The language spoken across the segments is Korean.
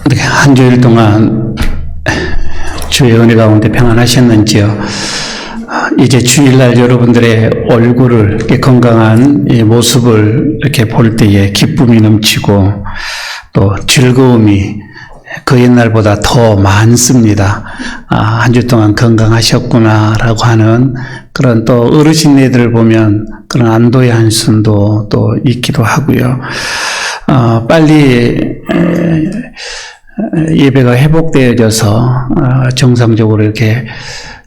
어떻게 한 주일 동안 주의 은혜 가운데 평안하셨는지요? 이제 주일날 여러분들의 얼굴을, 이렇게 건강한 이 모습을 이렇게 볼 때에 기쁨이 넘치고 또 즐거움이 그 옛날보다 더 많습니다. 한 주 동안 건강하셨구나라고 하는 그런 또 어르신네들을 보면 그런 안도의 한숨도 또 있기도 하고요. 빨리 예배가 회복되어져서 정상적으로 이렇게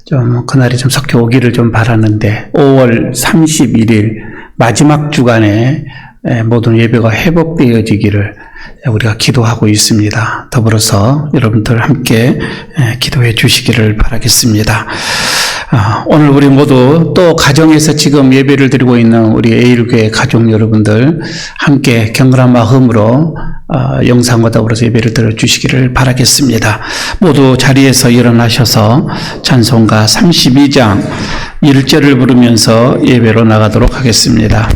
좀 그날이 좀 속히 오기를 좀 바라는데 5월 31일 마지막 주간에 모든 예배가 회복되어지기를 우리가 기도하고 있습니다. 더불어서 여러분들 함께 기도해 주시기를 바라겠습니다. 오늘 우리 모두 또 가정에서 지금 예배를 드리고 있는 우리 에일교회 가족 여러분들 함께 경건한 마음으로 영상과 더불어서 예배를 드려주시기를 바라겠습니다. 모두 자리에서 일어나셔서 찬송가 32장 1절을 부르면서 예배로 나가도록 하겠습니다.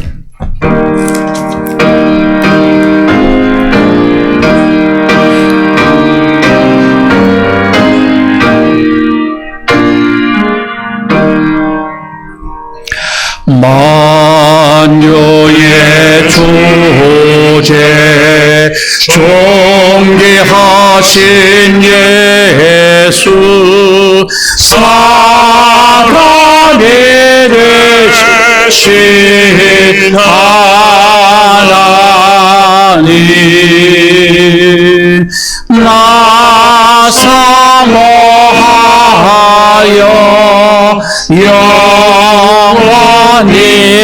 만유의 주제 존귀하신 예수 사람이 되신 하나님 나 사모하여 영원히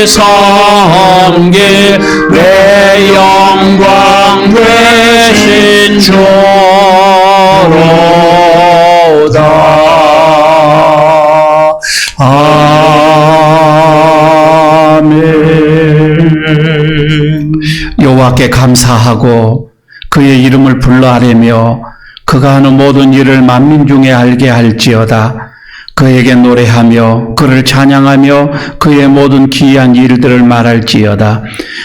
섬길 내 영광 되신 주로다. 아멘. 여호와께 감사하고 그의 이름을 불러 아뢰며 그가 하는 모든 일을 만민 중에 알게 할지어다. 그에게 노래하며 그를 찬양하며 그의 모든 기이한 일들을 말할지어다.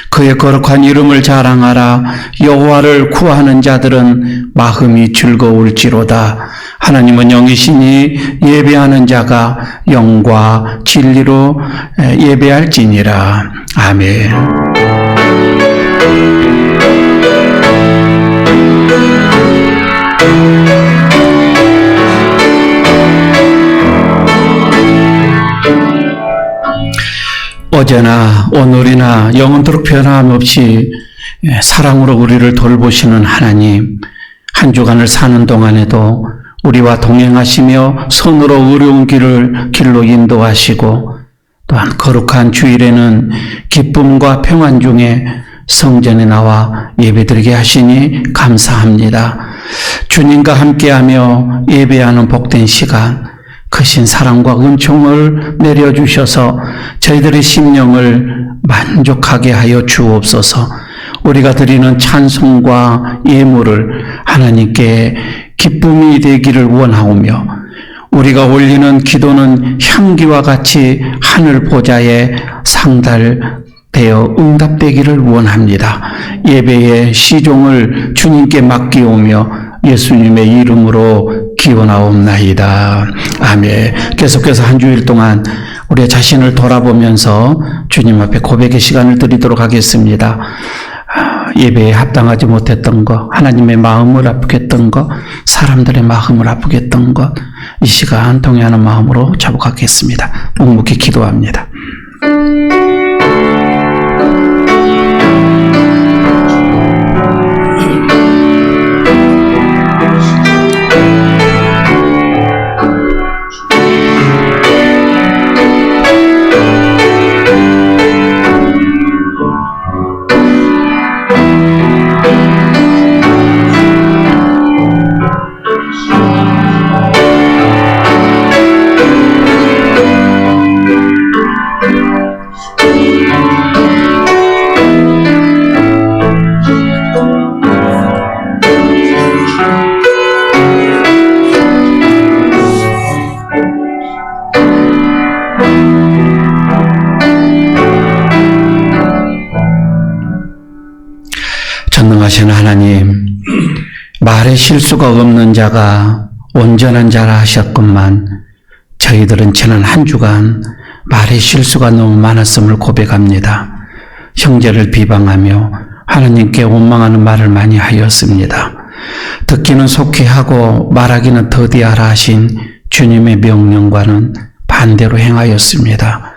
그의 거룩한 이름을 자랑하라. 여호와를 구하는 자들은 마음이 즐거울지로다. 하나님은 영이시니 예배하는 자가 영과 진리로 예배할지니라. 아멘. 어제나 오늘이나 영원토록 변함없이 사랑으로 우리를 돌보시는 하나님, 한 주간을 사는 동안에도 우리와 동행하시며 손으로 어려운 길로 인도하시고 또한 거룩한 주일에는 기쁨과 평안 중에 성전에 나와 예배드리게 하시니 감사합니다. 주님과 함께하며 예배하는 복된 시간, 크신 사랑과 은총을 내려주셔서 저희들의 심령을 만족하게 하여 주옵소서. 우리가 드리는 찬송과 예물을 하나님께 기쁨이 되기를 원하오며 우리가 올리는 기도는 향기와 같이 하늘 보좌에 상달되어 응답되기를 원합니다. 예배의 시종을 주님께 맡기오며 예수님의 이름으로 기원하옵나이다. 아멘. 계속해서 한 주일 동안 우리 자신을 돌아보면서 주님 앞에 고백의 시간을 드리도록 하겠습니다. 예배에 합당하지 못했던 것, 하나님의 마음을 아프게 했던 것, 사람들의 마음을 아프게 했던 것, 이 시간 동의하는 마음으로 자복하겠습니다. 묵묵히 기도합니다. 전능하신 하나님, 말에 실수가 없는 자가 온전한 자라 하셨건만 저희들은 지난 한 주간 말에 실수가 너무 많았음을 고백합니다. 형제를 비방하며 하나님께 원망하는 말을 많이 하였습니다. 듣기는 속히하고 말하기는 더디하라 하신 주님의 명령과는 반대로 행하였습니다.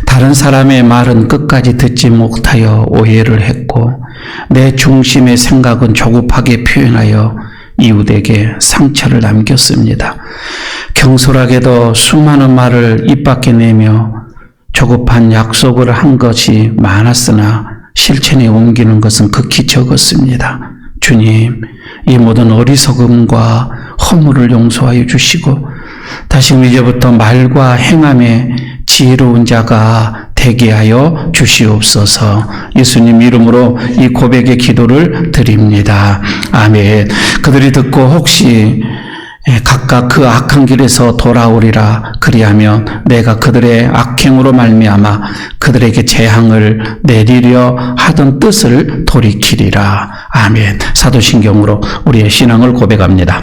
다른 사람의 말은 끝까지 듣지 못하여 오해를 했고 내 중심의 생각은 조급하게 표현하여 이웃에게 상처를 남겼습니다. 경솔하게도 수많은 말을 입 밖에 내며 조급한 약속을 한 것이 많았으나 실천에 옮기는 것은 극히 적었습니다. 주님, 이 모든 어리석음과 허물을 용서하여 주시고 다시금 이제부터 말과 행함에 지혜로운 자가 되게 하여 주시옵소서. 예수님 이름으로 이 고백의 기도를 드립니다. 아멘. 그들이 듣고 혹시 각각 그 악한 길에서 돌아오리라 그리하면 내가 그들의 악행으로 말미암아 그들에게 재앙을 내리려 하던 뜻을 돌이키리라. 아멘. 사도신경으로 우리의 신앙을 고백합니다.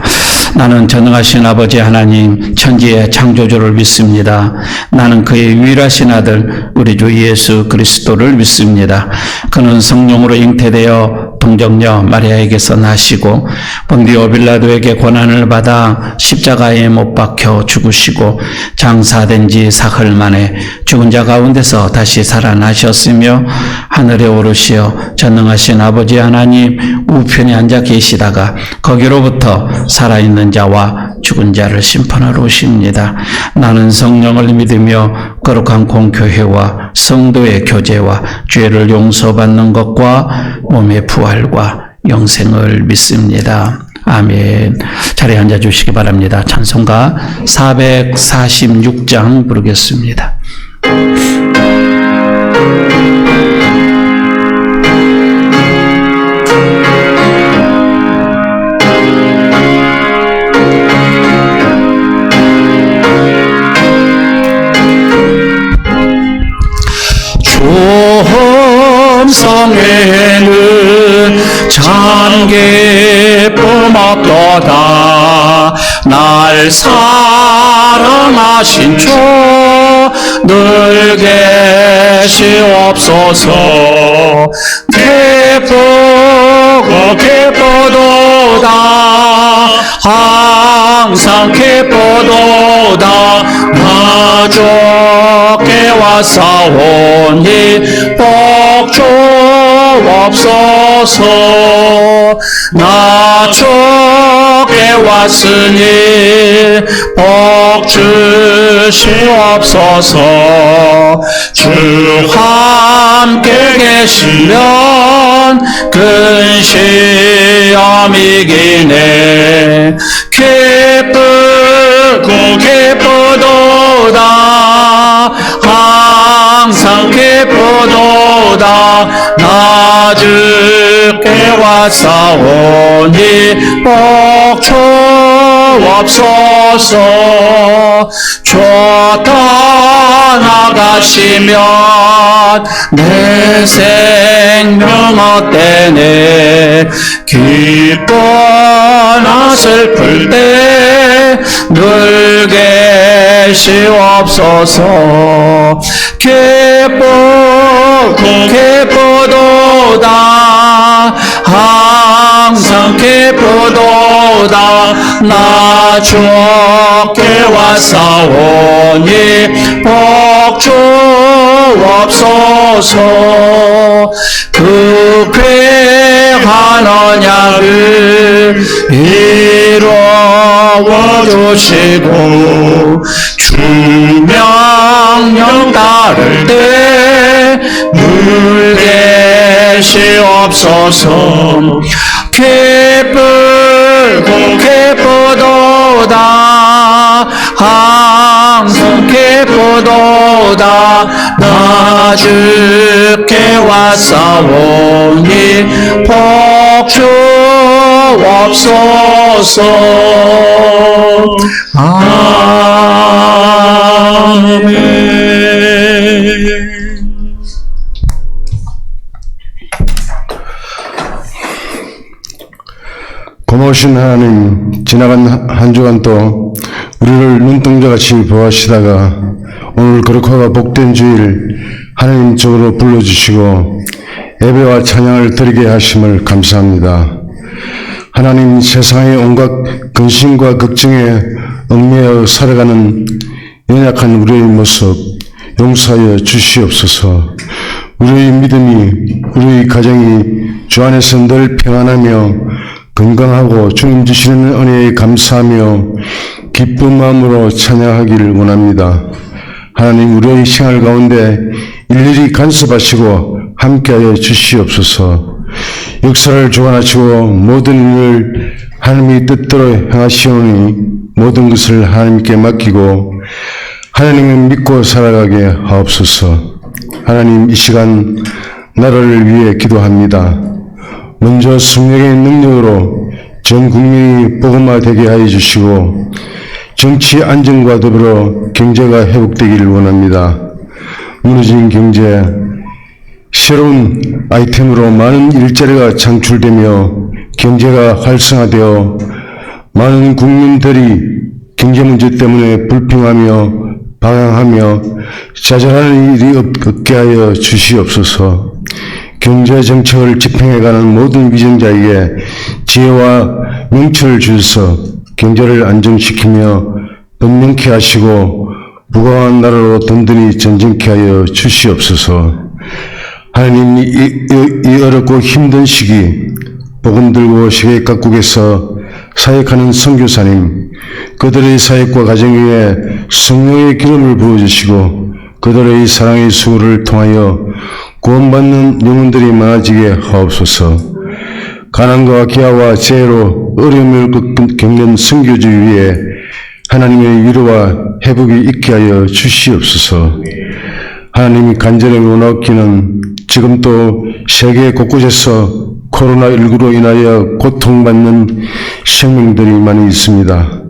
나는 전능하신 아버지 하나님 천지의 창조주를 믿습니다. 나는 그의 유일하신 아들 우리 주 예수 그리스도를 믿습니다. 그는 성령으로 잉태되어 동정녀 마리아에게서 나시고 본디오 빌라도에게 고난을 받아 십자가에 못 박혀 죽으시고 장사된 지 사흘 만에 죽은 자 가운데서 다시 살아나셨으며 하늘에 오르시어 전능하신 아버지 하나님 우편에 앉아 계시다가 거기로부터 살아있는 자와 죽은 자를 심판하러 오십니다. 나는 성령을 믿으며 거룩한 공교회와 성도의 교제와 죄를 용서받는 것과 몸의 부활과 영생을 믿습니다. 아멘. 자리에 앉아 주시기 바랍니다. 찬송가 446장 부르겠습니다. 성에는 참 기쁨 없도다. 날 사랑하신 주 늘 계시옵소서. 기쁘고 기쁘도다. 항상 기쁘도다. 나 주께 왔사오니 복 주옵소서. 나 주께 왔으니 복 주시옵소서. 주 함께 계시면 근시험이기네. 기쁘고 기쁘도다. 항상 기쁘도다. 나 주께 왔사오니 복 주옵소서. 주 떠나가시면 내 생명 어때네. 기뻐나 슬플 때 늘 계시옵소서. 기쁘고 기쁘도다. 항상 기쁘도다. 나 주께 왔사오니 복 주옵소서. 그 귀한 언약을 이루어 주시고 주 명령 따를 때 늘 계시옵소서. 기쁘고 기쁘도다. 항상 기쁘도다. 나 주께 왔사오니 복 주옵소서. 아멘. 고마우신 하나님, 지나간 한 주간도 우리를 눈동자같이 보호하시다가 오늘 거룩하고 복된 주일 하나님 쪽으로 불러주시고 예배와 찬양을 드리게 하심을 감사합니다. 하나님, 세상의 온갖 근심과 걱정에 얽매여 살아가는 연약한 우리의 모습 용서하여 주시옵소서. 우리의 믿음이, 우리의 가정이 주 안에서 늘 평안하며 건강하고 주님 주시는 은혜에 감사하며 기쁜 마음으로 찬양하기를 원합니다. 하나님, 우리의 생활 가운데 일일이 간섭하시고 함께하여 주시옵소서. 역사를 주관하시고 모든 일을 하나님의 뜻대로 행하시오니 모든 것을 하나님께 맡기고 하나님을 믿고 살아가게 하옵소서. 하나님, 이 시간 나라를 위해 기도합니다. 먼저 성령의 능력으로 전 국민이 복음화되게 하여 주시고 정치 안정과 더불어 경제가 회복되기를 원합니다. 무너진 경제, 새로운 아이템으로 많은 일자리가 창출되며 경제가 활성화되어 많은 국민들이 경제 문제 때문에 불평하며 방황하며 좌절하는 일이 없게 하여 주시옵소서. 경제 정책을 집행해가는 모든 위정자에게 지혜와 명철을 주셔서 경제를 안정시키며 번명케 하시고 부강한 나라로 든든히 전진케 하여 주시옵소서. 하나님, 이 어렵고 힘든 시기 복음 들고 세계 각국에서 사역하는 선교사님, 그들의 사역과 가정 위에 성령의 기름을 부어주시고 그들의 사랑의 수고를 통하여 구원받는 영혼들이 많아지게 하옵소서. 가난과 기아와 재해로 어려움을 겪는 선교주 위에 하나님의 위로와 회복이 있게 하여 주시옵소서. 하나님이 간절히 원하옵기는 지금 또 세계 곳곳에서 코로나19로 인하여 고통받는 생명들이 많이 있습니다.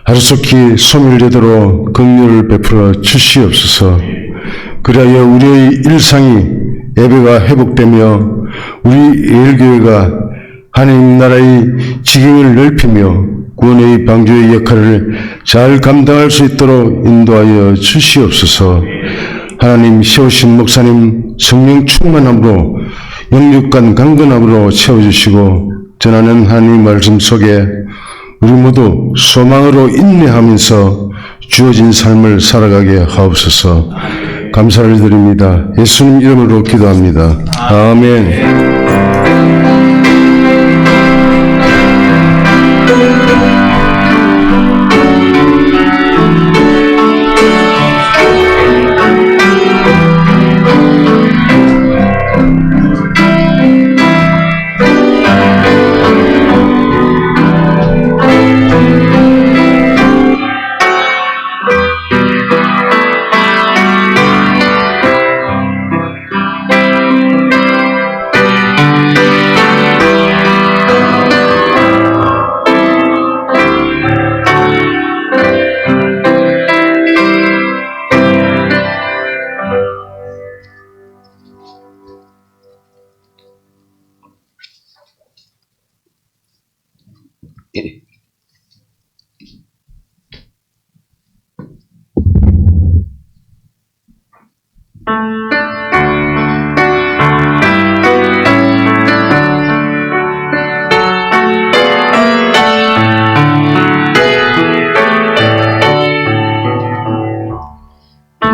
하루속히 소멸되도록 긍휼을 베풀어 주시옵소서. 그리하여 우리의 일상이 예배가 회복되며 우리 예일교회가 하나님 나라의 지경을 넓히며 구원의 방주의 역할을 잘 감당할 수 있도록 인도하여 주시옵소서. 하나님, 세우신 목사님 성령 충만함으로 영육간 강건함으로 채워주시고 전하는 하나님 말씀 속에 우리 모두 소망으로 인내하면서 주어진 삶을 살아가게 하옵소서. 감사를 드립니다. 예수님 이름으로 기도합니다. 아멘.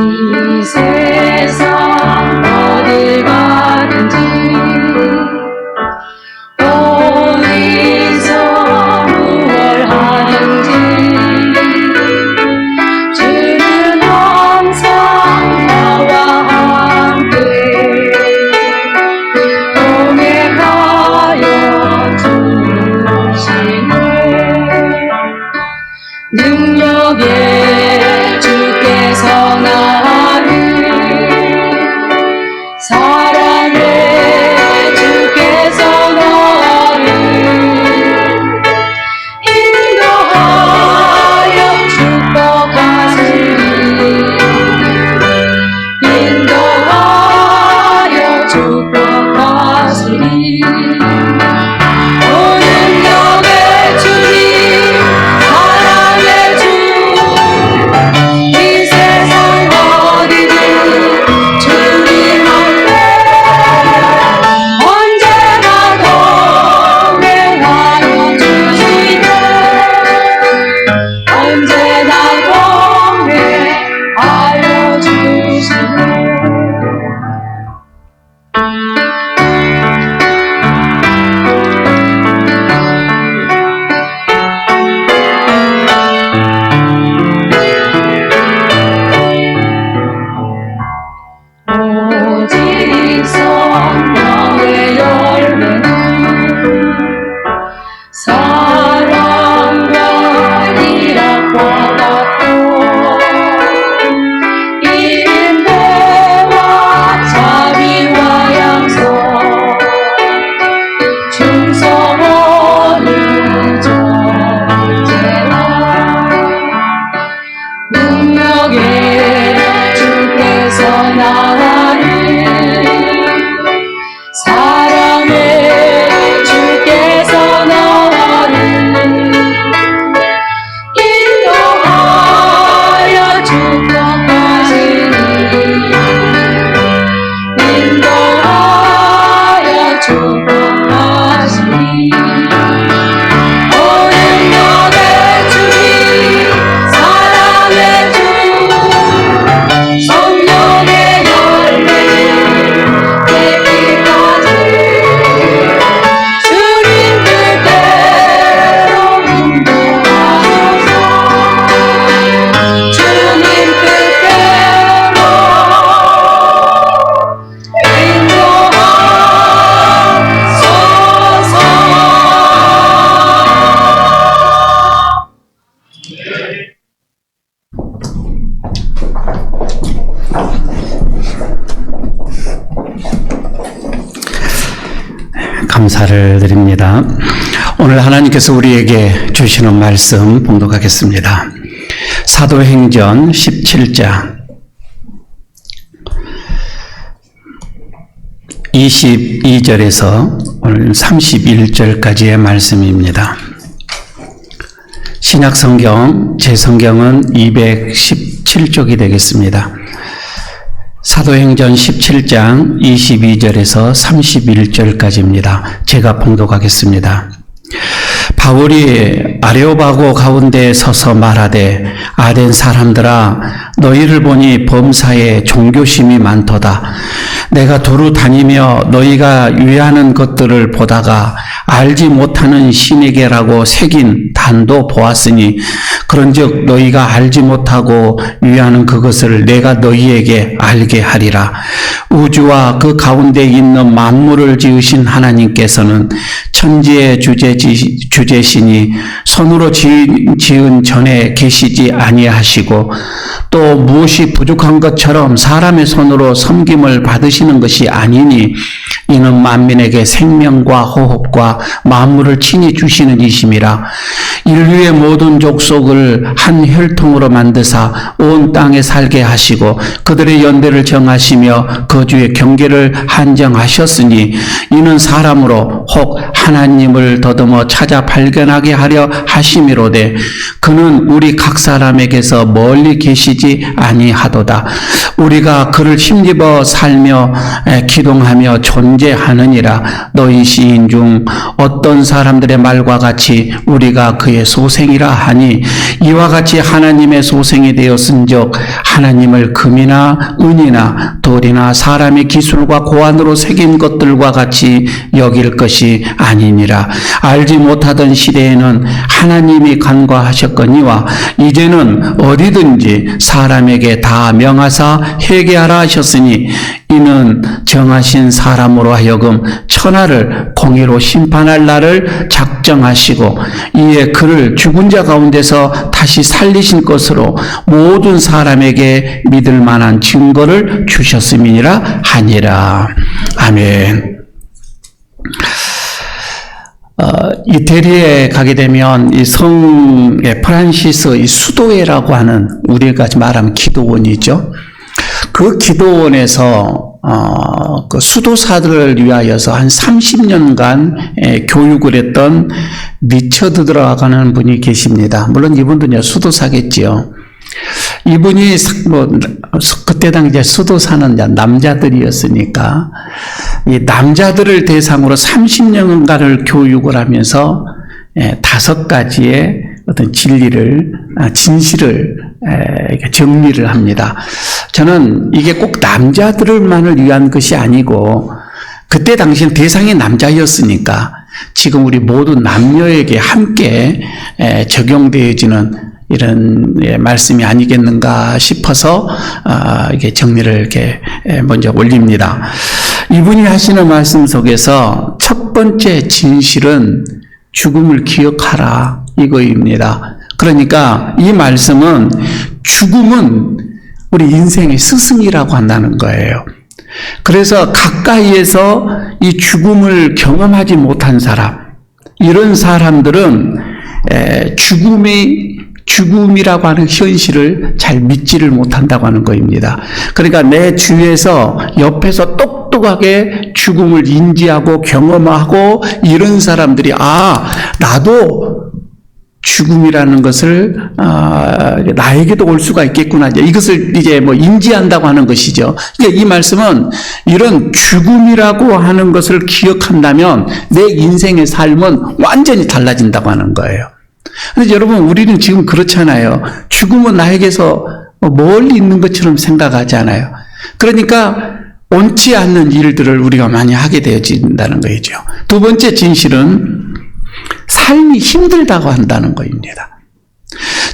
이 세상 어딜 가든지 어디서 무얼 하든지 주는 항상 나와 함께 동행하여 주시네. 능력에 주께서 나를 사랑해 주께서 나를 인도하여 축복하시리. 인도하여 축복하시리. 오 능력에 감사를 드립니다. 오늘 하나님께서 우리에게 주시는 말씀 봉독하겠습니다. 사도행전 17장 22절에서 오늘 31절까지의 말씀입니다. 신약성경, 제 성경은 217쪽이 되겠습니다. 사도행전 17장 22절에서 31절까지입니다. 제가 봉독하겠습니다. 바울이 아레오바고 가운데 서서 말하되 아덴 사람들아 너희를 보니 범사에 종교심이 많도다. 내가 두루 다니며 너희가 유의하는 것들을 보다가 알지 못하는 신에게라고 새긴 단도 보았으니 그런즉 너희가 알지 못하고 유의하는 그것을 내가 너희에게 알게 하리라. 우주와 그 가운데 있는 만물을 지으신 하나님께서는 천지의 주제시니 손으로 지은 전에 계시지 아니하시고 또 무엇이 부족한 것처럼 사람의 손으로 섬김을 받으시는 것이 아니니 이는 만민에게 생명과 호흡과 만물을 친히 주시는 이심이라. 인류의 모든 족속을 한 혈통으로 만드사 온 땅에 살게 하시고 그들의 연대를 정하시며 거주의 경계를 한정하셨으니 이는 사람으로 혹 하나님을 더듬어 찾아 발견하게 하려 하심이로되 그는 우리 각 사람에게서 멀리 계시지 아니하도다. 우리가 그를 힘입어 살며 기동하며 존재하느니라. 너희 시인 중 어떤 사람들의 말과 같이 우리가 그의 소생이라 하니 이와 같이 하나님의 소생이 되었은즉 하나님을 금이나 은이나 돌이나 사람의 기술과 고안으로 새긴 것들과 같이 여길 것이 아니니라. 알지 못하던 시대에는 하나님이 간과하셨거니와 이제는 어디든지 사람에게 다 명하사 회개하라 하셨으니 이는 정하신 사람으로 하여금 천하를 공의로 심판할 날을 작정하시고 이에 그를 죽은 자 가운데서 다시 살리신 것으로 모든 사람에게 믿을 만한 증거를 주셨음이니라 하니라. 아멘. 이태리에 가게 되면 이 성의 프란시스 이 수도회라고 하는 우리가 말하면 기도원이죠. 그 기도원에서 그 수도사들을 위하여서 한 30년간 교육을 했던 리처드 들어가는 분이 계십니다. 물론 이분도 수도사겠지요. 이분이 그때 당시에 수도사는 남자들이었으니까 이 남자들을 대상으로 30년간을 교육을 하면서 5가지의 어떤 진실을 정리를 합니다. 저는 이게 꼭 남자들만을 위한 것이 아니고 그때 당시엔 대상이 남자였으니까 지금 우리 모든 남녀에게 함께 적용되어지는 이런 말씀이 아니겠는가 싶어서 이게 정리를 이렇게 먼저 올립니다. 이분이 하시는 말씀 속에서 첫 번째 진실은 죽음을 기억하라 이거입니다. 그러니까 이 말씀은 죽음은 우리 인생의 스승이라고 한다는 거예요. 그래서 가까이에서 이 죽음을 경험하지 못한 사람, 이런 사람들은 죽음이라고 하는 현실을 잘 믿지를 못한다고 하는 것입니다. 그러니까 내 주위에서 옆에서 똑똑하게 죽음을 인지하고 경험하고 이런 사람들이 나도 죽음이라는 것을 나에게도 올 수가 있겠구나. 이것을 이제 인지한다고 하는 것이죠. 그러니까 이 말씀은 이런 죽음이라고 하는 것을 기억한다면 내 인생의 삶은 완전히 달라진다고 하는 거예요. 그런데 여러분 우리는 지금 그렇잖아요. 죽음은 나에게서 멀리 있는 것처럼 생각하잖아요. 그러니까 옳지 않는 일들을 우리가 많이 하게 되어진다는 거죠. 두 번째 진실은 삶이 힘들다고 한다는 것입니다.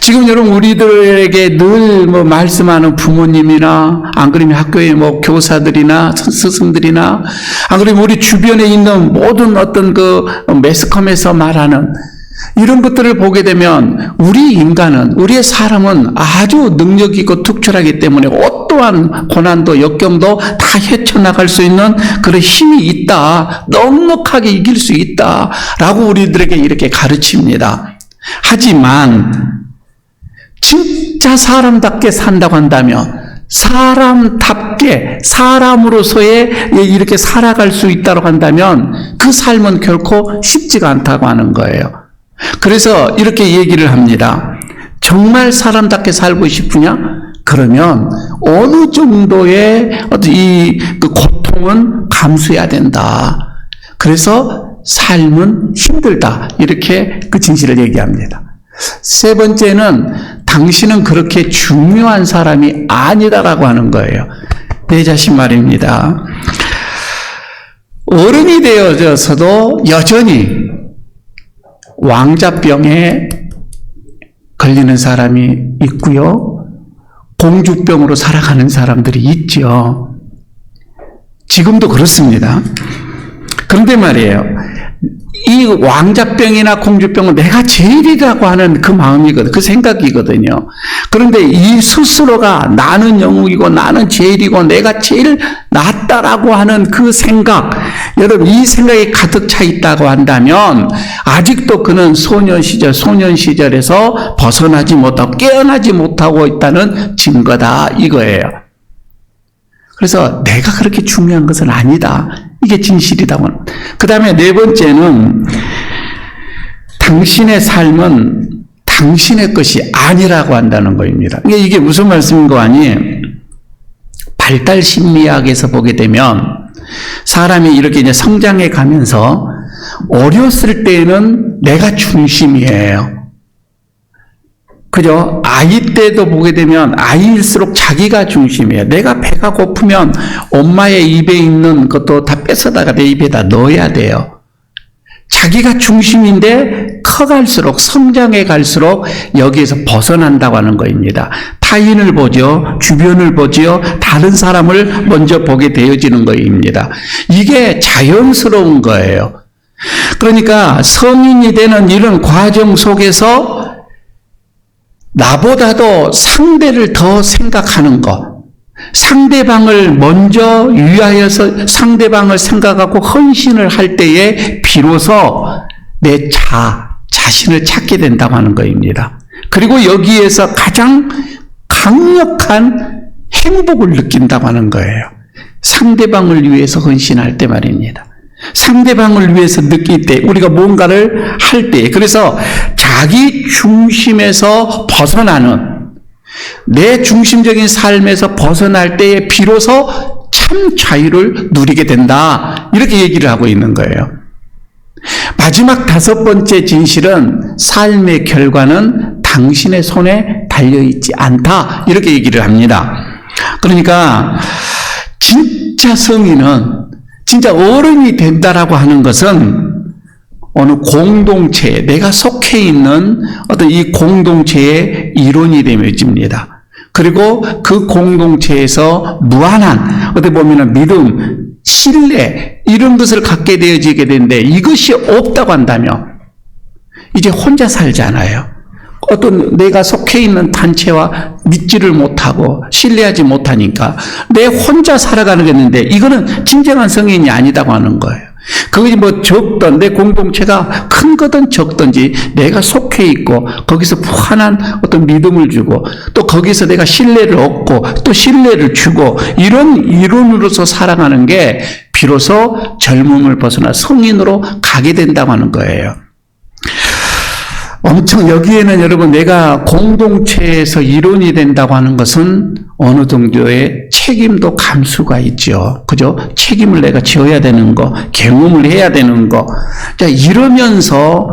지금 여러분 우리들에게 늘 말씀하는 부모님이나 안 그러면 학교의 교사들이나 스승들이나 안 그러면 우리 주변에 있는 모든 어떤 그 매스컴에서 말하는 이런 것들을 보게 되면 우리의 사람은 아주 능력 있고 특출하기 때문에 어떠한 고난도 역경도 다 헤쳐나갈 수 있는 그런 힘이 있다. 넉넉하게 이길 수 있다. 라고 우리들에게 이렇게 가르칩니다. 하지만 진짜 사람답게 산다고 한다면 사람답게 사람으로서의 이렇게 살아갈 수 있다고 한다면 그 삶은 결코 쉽지가 않다고 하는 거예요. 그래서 이렇게 얘기를 합니다. 정말 사람답게 살고 싶으냐? 그러면 어느 정도의 그 고통은 감수해야 된다. 그래서 삶은 힘들다. 이렇게 그 진실을 얘기합니다. 세 번째는 당신은 그렇게 중요한 사람이 아니다라고 하는 거예요. 내 자신 말입니다. 어른이 되어져서도 여전히 왕자병에 걸리는 사람이 있고요. 공주병으로 살아가는 사람들이 있죠. 지금도 그렇습니다. 그런데 말이에요. 이 왕자병이나 공주병은 내가 제일이라고 하는 그 마음이거든, 그 생각이거든요. 그런데 이 스스로가 나는 영웅이고 나는 제일이고 내가 제일 낫다라고 하는 그 생각, 여러분 이 생각이 가득 차 있다고 한다면 아직도 그는 소년 시절에서 벗어나지 못하고 깨어나지 못하고 있다는 증거다 이거예요. 그래서 내가 그렇게 중요한 것은 아니다. 이게 진실이다고. 그 다음에 네 번째는 당신의 삶은 당신의 것이 아니라고 한다는 것입니다. 이게 무슨 말씀인 거 아니에요? 발달 심리학에서 보게 되면 사람이 이렇게 이제 성장해 가면서 어렸을 때는 내가 중심이에요. 그죠? 아이 때도 보게 되면 아이일수록 자기가 중심이에요. 내가 배가 고프면 엄마의 입에 있는 것도 다 뺏어다가 내 입에다 넣어야 돼요. 자기가 중심인데 커갈수록 성장해 갈수록 여기에서 벗어난다고 하는 것입니다. 타인을 보죠. 주변을 보죠. 다른 사람을 먼저 보게 되어지는 것입니다. 이게 자연스러운 거예요. 그러니까 성인이 되는 이런 과정 속에서 나보다도 상대를 더 생각하는 것, 상대방을 먼저 위하여서 상대방을 생각하고 헌신을 할 때에 비로소 내 자신을 찾게 된다고 하는 것입니다. 그리고 여기에서 가장 강력한 행복을 느낀다고 하는 거예요. 상대방을 위해서 헌신할 때 말입니다. 상대방을 위해서 느낄 때, 우리가 뭔가를 할 때, 그래서 자기 중심에서 벗어나는, 내 중심적인 삶에서 벗어날 때에 비로소 참 자유를 누리게 된다. 이렇게 얘기를 하고 있는 거예요. 마지막 다섯 번째 진실은 삶의 결과는 당신의 손에 달려있지 않다. 이렇게 얘기를 합니다. 그러니까 진짜 성인은 진짜 어른이 된다라고 하는 것은 어느 공동체에 내가 속해 있는 어떤 이 공동체의 일원이 되어집니다. 그리고 그 공동체에서 무한한 어떻게 보면 믿음, 신뢰 이런 것을 갖게 되어지게 되는데 이것이 없다고 한다면 이제 혼자 살잖아요. 어떤 내가 속해 있는 단체와 믿지를 못하고 신뢰하지 못하니까 내 혼자 살아가는 게 있는데 이거는 진정한 성인이 아니다고 하는 거예요. 그것이 뭐 적든 내 공동체가 큰 거든 적든지 내가 속해 있고 거기서 무한한 어떤 믿음을 주고 또 거기서 내가 신뢰를 얻고 또 신뢰를 주고 이런 이론으로서 살아가는 게 비로소 젊음을 벗어나 성인으로 가게 된다고 하는 거예요. 엄청 여기에는 여러분 내가 공동체에서 일원이 된다고 하는 것은 어느 정도의 책임도 감수가 있죠. 그죠? 책임을 내가 지어야 되는 거, 경험을 해야 되는 거. 자, 이러면서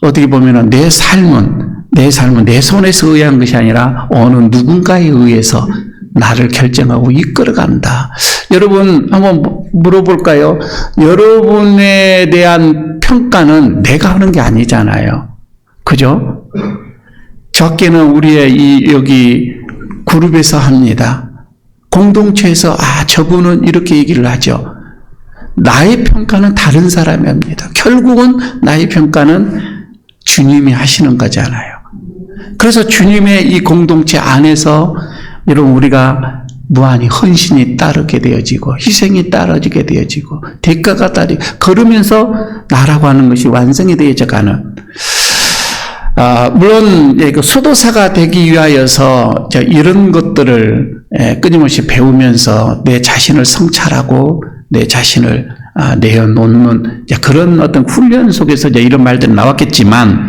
어떻게 보면은 내 삶은 내 손에서 의한 것이 아니라 어느 누군가에 의해서 나를 결정하고 이끌어간다. 여러분 한번 물어볼까요? 여러분에 대한 평가는 내가 하는 게 아니잖아요. 그죠? 적게는 우리의 여기 그룹에서 합니다. 공동체에서 저분은 이렇게 얘기를 하죠. 나의 평가는 다른 사람이 합니다. 결국은 나의 평가는 주님이 하시는 거잖아요. 그래서 주님의 이 공동체 안에서 여러분, 우리가 무한히 헌신이 따르게 되어지고 희생이 따라지게 되어지고 대가가 그러면서 나라고 하는 것이 완성이 되어져 가는, 물론 그 수도사가 되기 위하여서 이런 것들을 끊임없이 배우면서 내 자신을 성찰하고 내 자신을 내어놓는 그런 어떤 훈련 속에서 이런 말들이 나왔겠지만,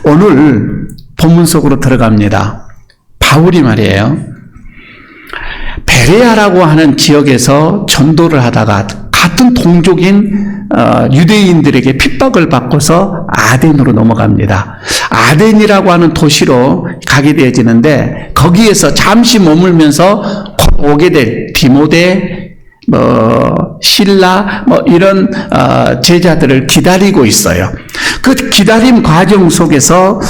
오늘 본문 속으로 들어갑니다. 바울이 말이에요, 베레아라고 하는 지역에서 전도를 하다가 같은 동족인 유대인들에게 핍박을 받고서 아덴으로 넘어갑니다. 아덴이라고 하는 도시로 가게 되어지는데, 거기에서 잠시 머물면서 곧 오게 될 디모데, 신라, 이런 제자들을 기다리고 있어요. 그 기다림 과정 속에서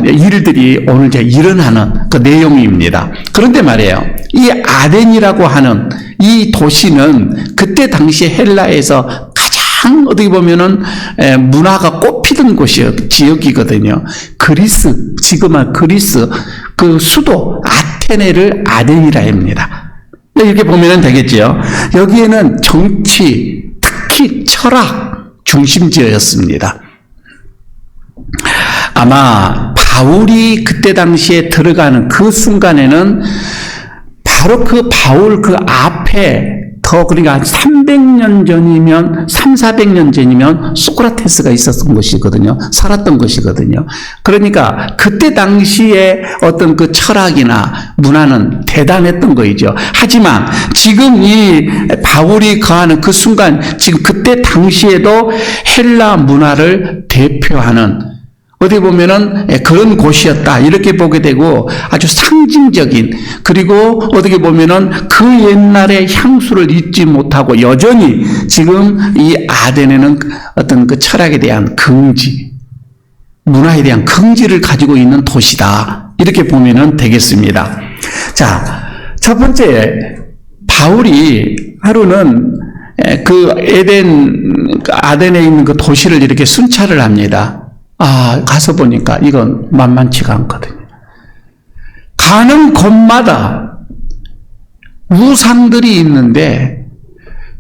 일들이 오늘 이제 일어나는 그 내용입니다. 그런데 말이에요, 이 아덴이라고 하는 이 도시는 그때 당시 헬라에서 가장 어떻게 보면은 문화가 꽃피던 지역이거든요. 그리스, 지금은 그리스 그 수도 아테네를 아덴이라 합니다. 이렇게 보면 되겠지요. 여기에는 정치, 특히 철학 중심지였습니다. 아마 바울이 그때 당시에 들어가는 그 순간에는 바로 그 바울 그 앞에 그러니까 300년 전이면 400년 전이면 소크라테스가 있었던 것이거든요. 살았던 것이거든요. 그러니까 그때 당시에 어떤 그 철학이나 문화는 대단했던 거이죠. 하지만 지금 이 바울이 거하는 그 순간, 지금 그때 당시에도 헬라 문화를 대표하는 어디 보면은 그런 곳이었다, 이렇게 보게 되고, 아주 상징적인, 그리고 어떻게 보면은 그 옛날의 향수를 잊지 못하고 여전히 지금 이 아덴에는 어떤 그 철학에 대한 긍지, 문화에 대한 긍지를 가지고 있는 도시다, 이렇게 보면은 되겠습니다. 자, 첫 번째, 바울이 하루는 그 아덴에 있는 그 도시를 이렇게 순찰을 합니다. 가서 보니까 이건 만만치가 않거든요. 가는 곳마다 우상들이 있는데,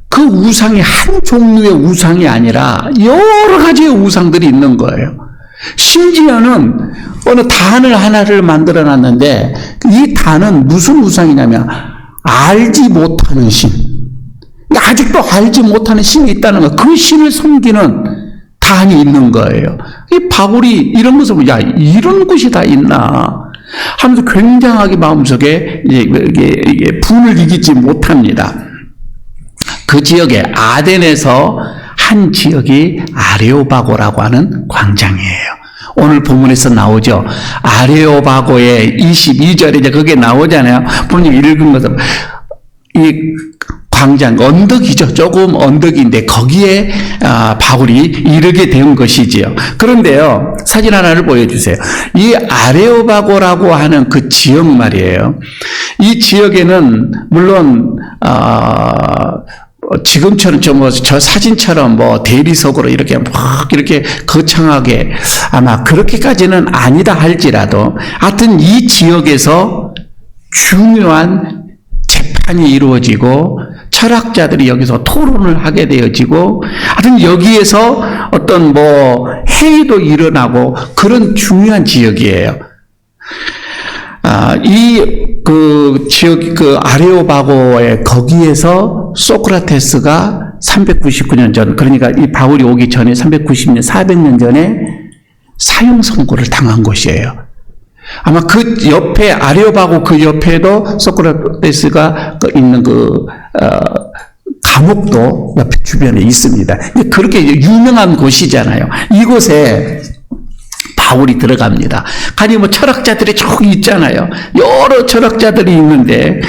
그 우상이 한 종류의 우상이 아니라 여러 가지의 우상들이 있는 거예요. 심지어는 어느 단을 하나를 만들어 놨는데, 이 단은 무슨 우상이냐면 알지 못하는 신, 아직도 알지 못하는 신이 있다는 거, 그 신을 섬기는 단이 있는 거예요. 이 바울이 이런 것을 보면, 야, 이런 곳이 다 있나 하면서 굉장하게 마음속에 이게 분을 이기지 못합니다. 그 지역에 아덴에서 한 지역이 아레오바고라고 하는 광장이에요. 오늘 본문에서 나오죠. 아레오바고의 22절에 이제 그게 나오잖아요. 본인이 읽은 것은 이 광장, 언덕이죠. 조금 언덕인데 거기에 바울이 이르게 된 것이지요. 그런데요, 사진 하나를 보여주세요. 이 아레오바고라고 하는 그 지역 말이에요. 이 지역에는 물론 지금처럼 저 사진처럼 대리석으로 이렇게 막 이렇게 거창하게 아마 그렇게까지는 아니다 할지라도, 하여튼 이 지역에서 중요한 재판이 이루어지고 철학자들이 여기서 토론을 하게 되어지고, 하여튼 여기에서 어떤 회의도 일어나고 그런 중요한 지역이에요. 그 지역, 그 아레오바고의 거기에서 소크라테스가 399년 전, 그러니까 이 바울이 오기 전에 390년, 400년 전에 사형 선고를 당한 곳이에요. 아마 그 옆에, 아레오바고 그 옆에도 소크라테스가 있는 감옥도 옆에 주변에 있습니다. 그렇게 유명한 곳이잖아요. 이곳에 바울이 들어갑니다. 가니 철학자들이 쭉 있잖아요. 여러 철학자들이 있는데,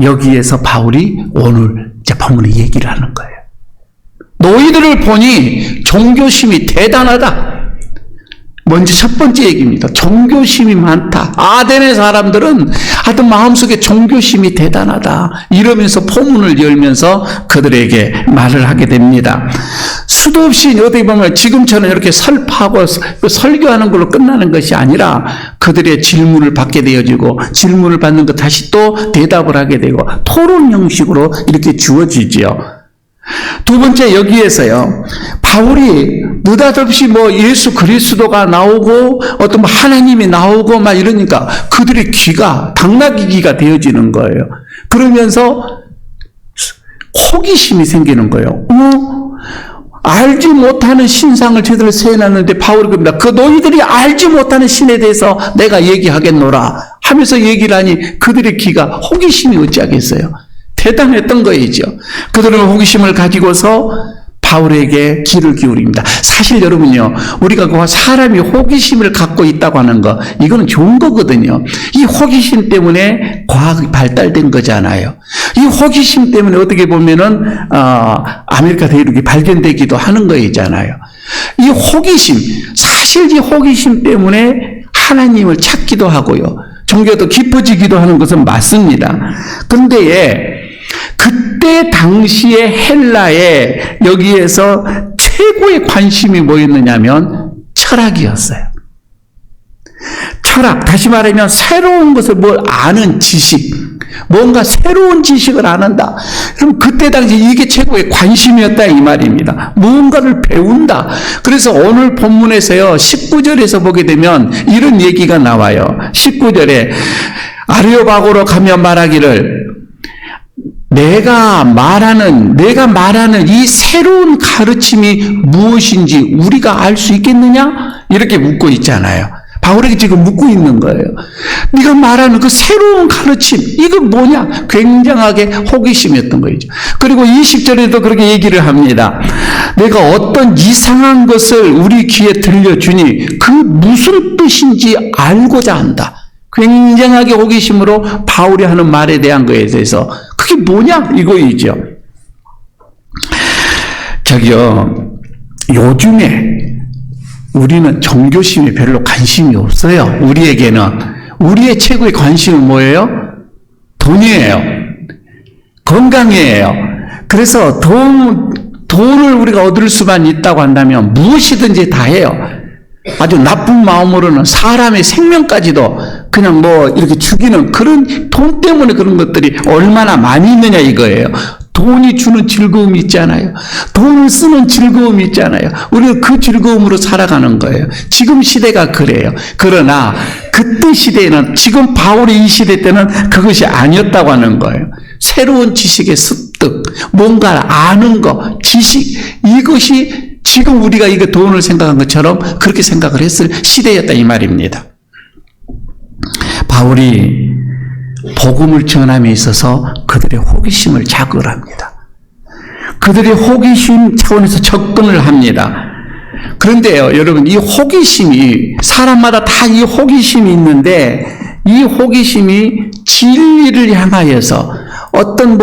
여기에서 바울이 오늘 이제 본문에 얘기를 하는 거예요. 너희들을 보니 종교심이 대단하다. 먼저 첫 번째 얘기입니다. 종교심이 많다. 아덴의 사람들은 하여튼 마음속에 종교심이 대단하다. 이러면서 포문을 열면서 그들에게 말을 하게 됩니다. 수도 없이 어디 보면 지금처럼 이렇게 설파하고 설교하는 걸로 끝나는 것이 아니라 그들의 질문을 받게 되어지고 질문을 받는 것 다시 또 대답을 하게 되고 토론 형식으로 이렇게 주어지지요. 두 번째 여기에서요. 바울이 느닷없이 예수 그리스도가 나오고 어떤 하나님이 나오고 막 이러니까 그들의 귀가 당나귀 귀가 되어지는 거예요. 그러면서 호기심이 생기는 거예요. 알지 못하는 신상을 저희들 세워놨는데 바울이 그럽니다. 그 너희들이 알지 못하는 신에 대해서 내가 얘기하겠노라 하면서 얘기를 하니 그들의 귀가 호기심이 어찌하겠어요. 대단했던 거이죠. 그들은 호기심을 가지고서 바울에게 귀를 기울입니다. 사실 여러분요, 우리가 사람이 호기심을 갖고 있다고 하는 거, 이거는 좋은 거거든요. 이 호기심 때문에 과학이 발달된 거잖아요. 이 호기심 때문에 어떻게 보면은 아메리카 대륙이 발견되기도 하는 거이잖아요. 이 호기심, 사실 이 호기심 때문에 하나님을 찾기도 하고요. 종교도 깊어지기도 하는 것은 맞습니다. 그런데 그때 당시에 헬라에 여기에서 최고의 관심이 뭐였느냐면 철학이었어요. 철학, 다시 말하면 새로운 것을 아는 지식, 뭔가 새로운 지식을 아는다. 그럼 그때 당시 이게 최고의 관심이었다 이 말입니다. 무언가를 배운다. 그래서 오늘 본문에서요 19절에서 보게 되면 이런 얘기가 나와요. 19절에 아레오바고로 가며 말하기를 내가 말하는 이 새로운 가르침이 무엇인지 우리가 알 수 있겠느냐? 이렇게 묻고 있잖아요. 바울에게 지금 묻고 있는 거예요. 네가 말하는 그 새로운 가르침, 이거 뭐냐? 굉장하게 호기심이었던 거죠. 그리고 20절에도 그렇게 얘기를 합니다. 내가 어떤 이상한 것을 우리 귀에 들려주니 그 무슨 뜻인지 알고자 한다. 굉장하게 호기심으로 바울이 하는 말에 대한 거에 대해서 그게 뭐냐? 이거이죠. 요즘에 우리는 종교심에 별로 관심이 없어요. 우리의 최고의 관심은 뭐예요? 돈이에요. 건강이에요. 그래서 돈을 우리가 얻을 수만 있다고 한다면 무엇이든지 다 해요. 아주 나쁜 마음으로는 사람의 생명까지도 그냥 이렇게 죽이는 그런 돈 때문에 그런 것들이 얼마나 많이 있느냐 이거예요. 돈이 주는 즐거움이 있잖아요. 돈을 쓰는 즐거움이 있잖아요. 우리는 그 즐거움으로 살아가는 거예요. 지금 시대가 그래요. 그러나 그때 시대에는 지금 바울의 이 시대 때는 그것이 아니었다고 하는 거예요. 새로운 지식의 습득, 뭔가 아는 거, 지식, 이것이 지금 우리가 이거 돈을 생각한 것처럼 그렇게 생각을 했을 시대였다 이 말입니다. 바울이 복음을 전함에 있어서 그들의 호기심을 자극을 합니다. 그들의 호기심 차원에서 접근을 합니다. 그런데요, 여러분, 이 호기심이 사람마다 다 이 호기심이 있는데 이 호기심이 진리를 향하여서 어떤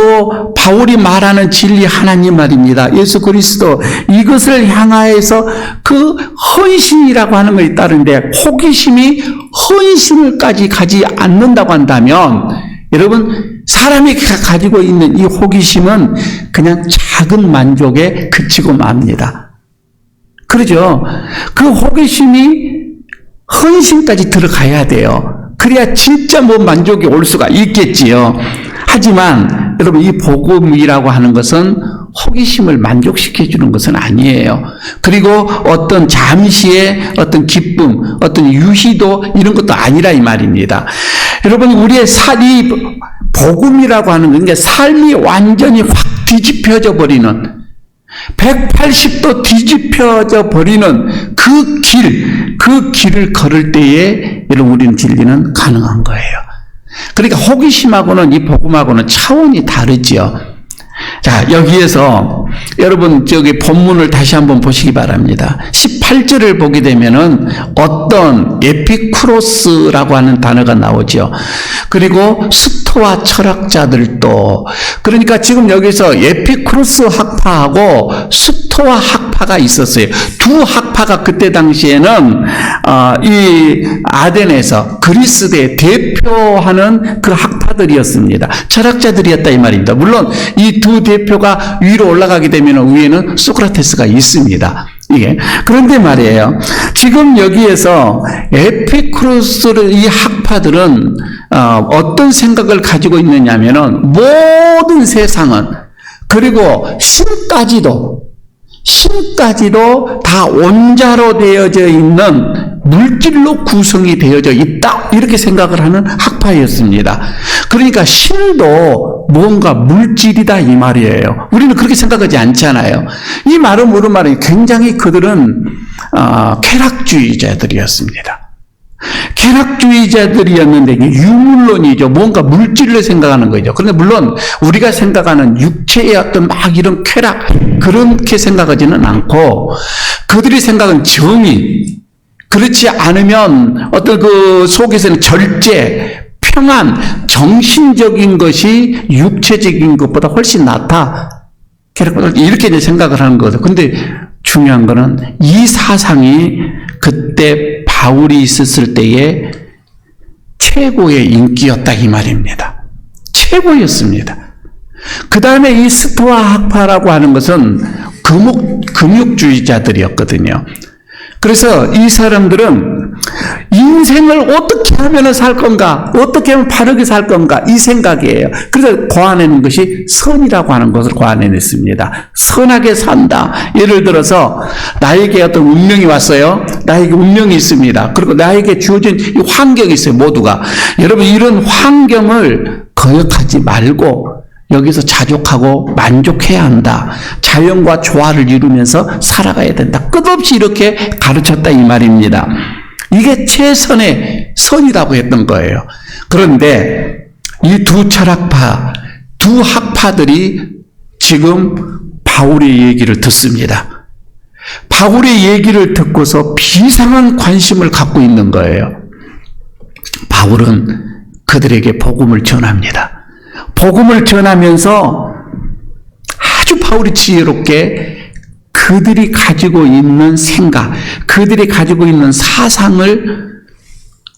바울이 말하는 진리 하나님 말입니다. 예수 그리스도 이것을 향하여서 그 헌신이라고 하는 것에 따른데 호기심이 헌신을까지 가지 않는다고 한다면 여러분 사람이 가지고 있는 이 호기심은 그냥 작은 만족에 그치고 맙니다. 그러죠? 그 호기심이 헌신까지 들어가야 돼요. 그래야 진짜 만족이 올 수가 있겠지요. 하지만 여러분 이 복음이라고 하는 것은 호기심을 만족시켜주는 것은 아니에요. 그리고 어떤 잠시의 어떤 기쁨, 어떤 유희도 이런 것도 아니라 이 말입니다. 여러분 우리의 이 복음이라고 하는 건 삶이 완전히 확 뒤집혀져 버리는 180도 뒤집혀져 버리는 그 길을 걸을 때에 여러분 우리는 진리는 가능한 거예요. 그러니까 호기심하고는 이 복음하고는 차원이 다르지요. 자, 여기에서 여러분 본문을 다시 한번 보시기 바랍니다. 18절을 보게 되면은 어떤 에피쿠로스라고 하는 단어가 나오죠. 그리고 스토아 철학자들도, 그러니까 지금 여기서 에피쿠로스 학파하고 스토아 학파가 있었어요. 두 학파가 그때 당시에는 이 아덴에서 그리스대에 대표하는 그 학파들이었습니다. 철학자들이었다 이 말입니다. 물론 이 두 대표가 위로 올라가게 되면 위에는 소크라테스가 있습니다. 이게. 그런데 말이에요. 지금 여기에서 에피쿠로스의 이 학파들은 어떤 생각을 가지고 있느냐면은 모든 세상은, 그리고 신까지도 다 원자로 되어져 있는 물질로 구성이 되어져 있다, 이렇게 생각을 하는 학파였습니다. 그러니까 신도 뭔가 물질이다 이 말이에요. 우리는 그렇게 생각하지 않잖아요. 이 말은 무슨 말이에요? 굉장히 그들은 쾌락주의자들이었습니다. 쾌락주의자들이었는데 이게 유물론이죠. 뭔가 물질을 생각하는 거죠. 그런데 물론 우리가 생각하는 육체의 어떤 막 이런 쾌락, 그렇게 생각하지는 않고, 그들이 생각은 정의, 그렇지 않으면 어떤 그 속에서는 절제, 평안, 정신적인 것이 육체적인 것보다 훨씬 낫다, 이렇게 이제 생각을 하는 거죠. 근데 중요한 거는 이 사상이 그때 바울이 있었을 때의 최고의 인기였다 이 말입니다. 최고였습니다. 그 다음에 이 스토아 학파라고 하는 것은 금욕주의자들이었거든요. 그래서 이 사람들은 인생을 어떻게 하면 살 건가, 어떻게 하면 바르게 살 건가, 이 생각이에요. 그래서 고안해낸 것이 선이라고 하는 것을 고안해냈습니다. 선하게 산다. 예를 들어서 나에게 어떤 운명이 왔어요. 나에게 운명이 있습니다. 그리고 나에게 주어진 이 환경이 있어요. 모두가. 여러분, 이런 환경을 거역하지 말고 여기서 자족하고 만족해야 한다. 자연과 조화를 이루면서 살아가야 된다. 끝없이 이렇게 가르쳤다 이 말입니다. 이게 최선의 선이라고 했던 거예요. 그런데 이 두 철학파, 두 학파들이 지금 바울의 얘기를 듣습니다. 바울의 얘기를 듣고서 비상한 관심을 갖고 있는 거예요. 바울은 그들에게 복음을 전합니다. 복음을 전하면서 아주 바울이 지혜롭게 그들이 가지고 있는 생각, 그들이 가지고 있는 사상을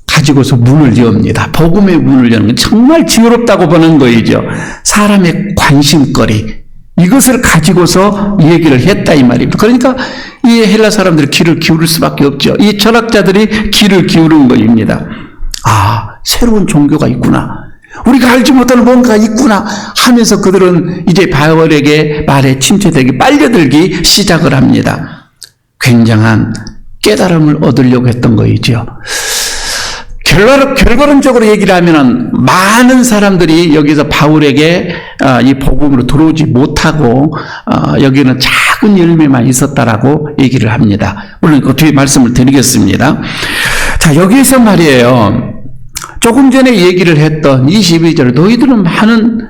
가지고서 문을 여옵니다. 복음의 문을 여는 건 정말 지혜롭다고 보는 거이죠. 사람의 관심거리, 이것을 가지고서 얘기를 했다 이 말입니다. 그러니까 이 헬라 사람들이 귀를 기울일 수밖에 없죠. 이 철학자들이 귀를 기울인 것입니다. 아, 새로운 종교가 있구나, 우리가 알지 못하는 뭔가 있구나 하면서 그들은 이제 바울에게 말에 침체되기, 빨려들기 시작을 합니다. 굉장한 깨달음을 얻으려고 했던 거이죠. 결과론적으로 얘기를 하면은 많은 사람들이 여기서 바울에게 이 복음으로 들어오지 못하고 여기는 작은 열매만 있었다라고 얘기를 합니다. 물론 그 뒤에 말씀을 드리겠습니다. 자, 여기서 말이에요. 조금 전에 얘기를 했던 22절, 너희들은 많은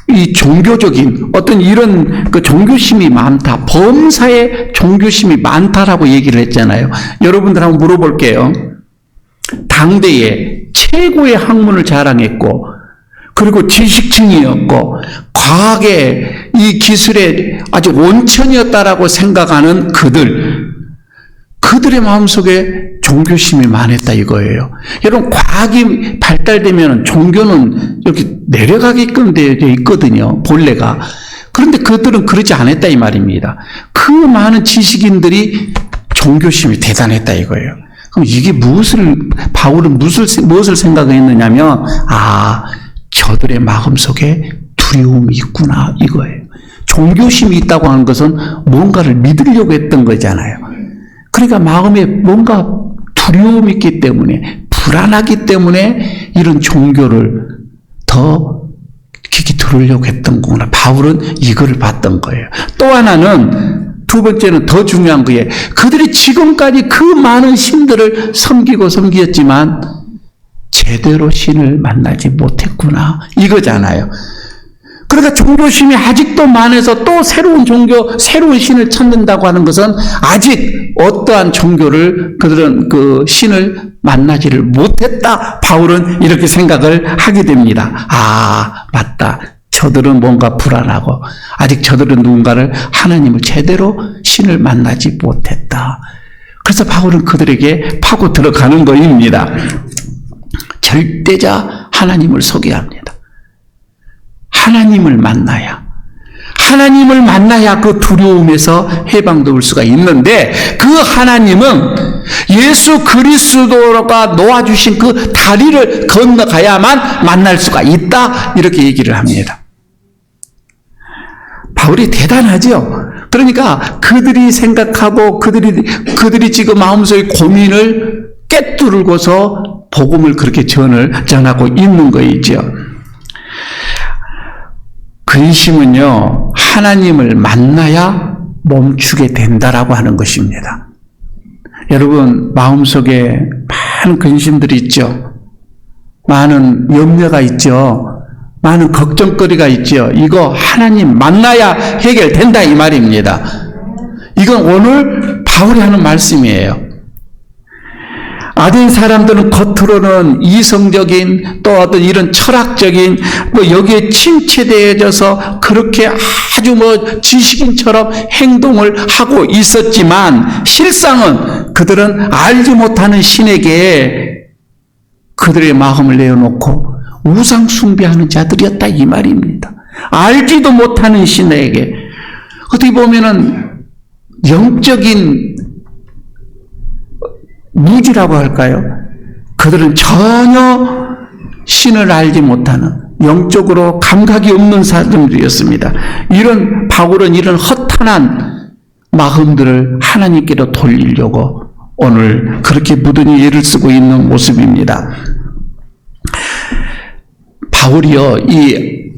이 종교적인 어떤 이런 그 종교심이 많다, 범사에 종교심이 많다라고 얘기를 했잖아요. 여러분들 한번 물어볼게요. 당대에 최고의 학문을 자랑했고, 그리고 지식층이었고, 과학의 이 기술의 아주 원천이었다라고 생각하는 그들의 마음속에 종교심이 많았다 이거예요. 여러분, 과학이 발달되면 종교는 이렇게 내려가게끔 되어 있거든요, 본래가. 그런데 그들은 그러지 않았다 이 말입니다. 그 많은 지식인들이 종교심이 대단했다 이거예요. 그럼 이게 바울은 무엇을 생각했느냐면, 아, 저들의 마음속에 두려움이 있구나 이거예요. 종교심이 있다고 하는 것은 뭔가를 믿으려고 했던 거잖아요. 그러니까 마음에 뭔가 두려움이 있기 때문에, 불안하기 때문에 이런 종교를 더 깊이 들으려고 했던 거구나. 바울은 이거를 봤던 거예요. 또 하나는, 두 번째는 더 중요한 거예요. 그들이 지금까지 그 많은 신들을 섬기었지만 제대로 신을 만나지 못했구나 이거잖아요. 그러니까 종교심이 아직도 많아서 또 새로운 종교, 새로운 신을 찾는다고 하는 것은 아직 어떠한 종교를, 그들은 그 신을 만나지를 못했다. 바울은 이렇게 생각을 하게 됩니다. 아, 맞다. 저들은 뭔가 불안하고 아직 저들은 누군가를 하나님을 제대로 신을 만나지 못했다. 그래서 바울은 그들에게 파고 들어가는 것입니다. 절대자 하나님을 소개합니다. 하나님을 만나야 그 두려움에서 해방도 올 수가 있는데 그 하나님은 예수 그리스도가 놓아주신 그 다리를 건너가야만 만날 수가 있다. 이렇게 얘기를 합니다. 바울이 대단하죠. 그러니까 그들이 생각하고 그들이 지금 마음속의 고민을 꿰뚫고서 복음을 그렇게 전하고 있는 거이죠. 근심은요, 하나님을 만나야 멈추게 된다라고 하는 것입니다. 여러분, 마음속에 많은 근심들이 있죠. 많은 염려가 있죠. 많은 걱정거리가 있죠. 이거 하나님 만나야 해결된다 이 말입니다. 이건 오늘 바울이 하는 말씀이에요. 아덴 사람들은 겉으로는 이성적인 또 어떤 이런 철학적인 여기에 침체되어져서 그렇게 아주 지식인처럼 행동을 하고 있었지만 실상은 그들은 알지 못하는 신에게 그들의 마음을 내어놓고 우상 숭배하는 자들이었다 이 말입니다. 알지도 못하는 신에게 어떻게 보면은 영적인 무지라고 할까요? 그들은 전혀 신을 알지 못하는 영적으로 감각이 없는 사람들이었습니다. 바울은 이런 허탄한 마음들을 하나님께로 돌리려고 오늘 그렇게 무던히 애를 쓰고 있는 모습입니다. 바울이요, 이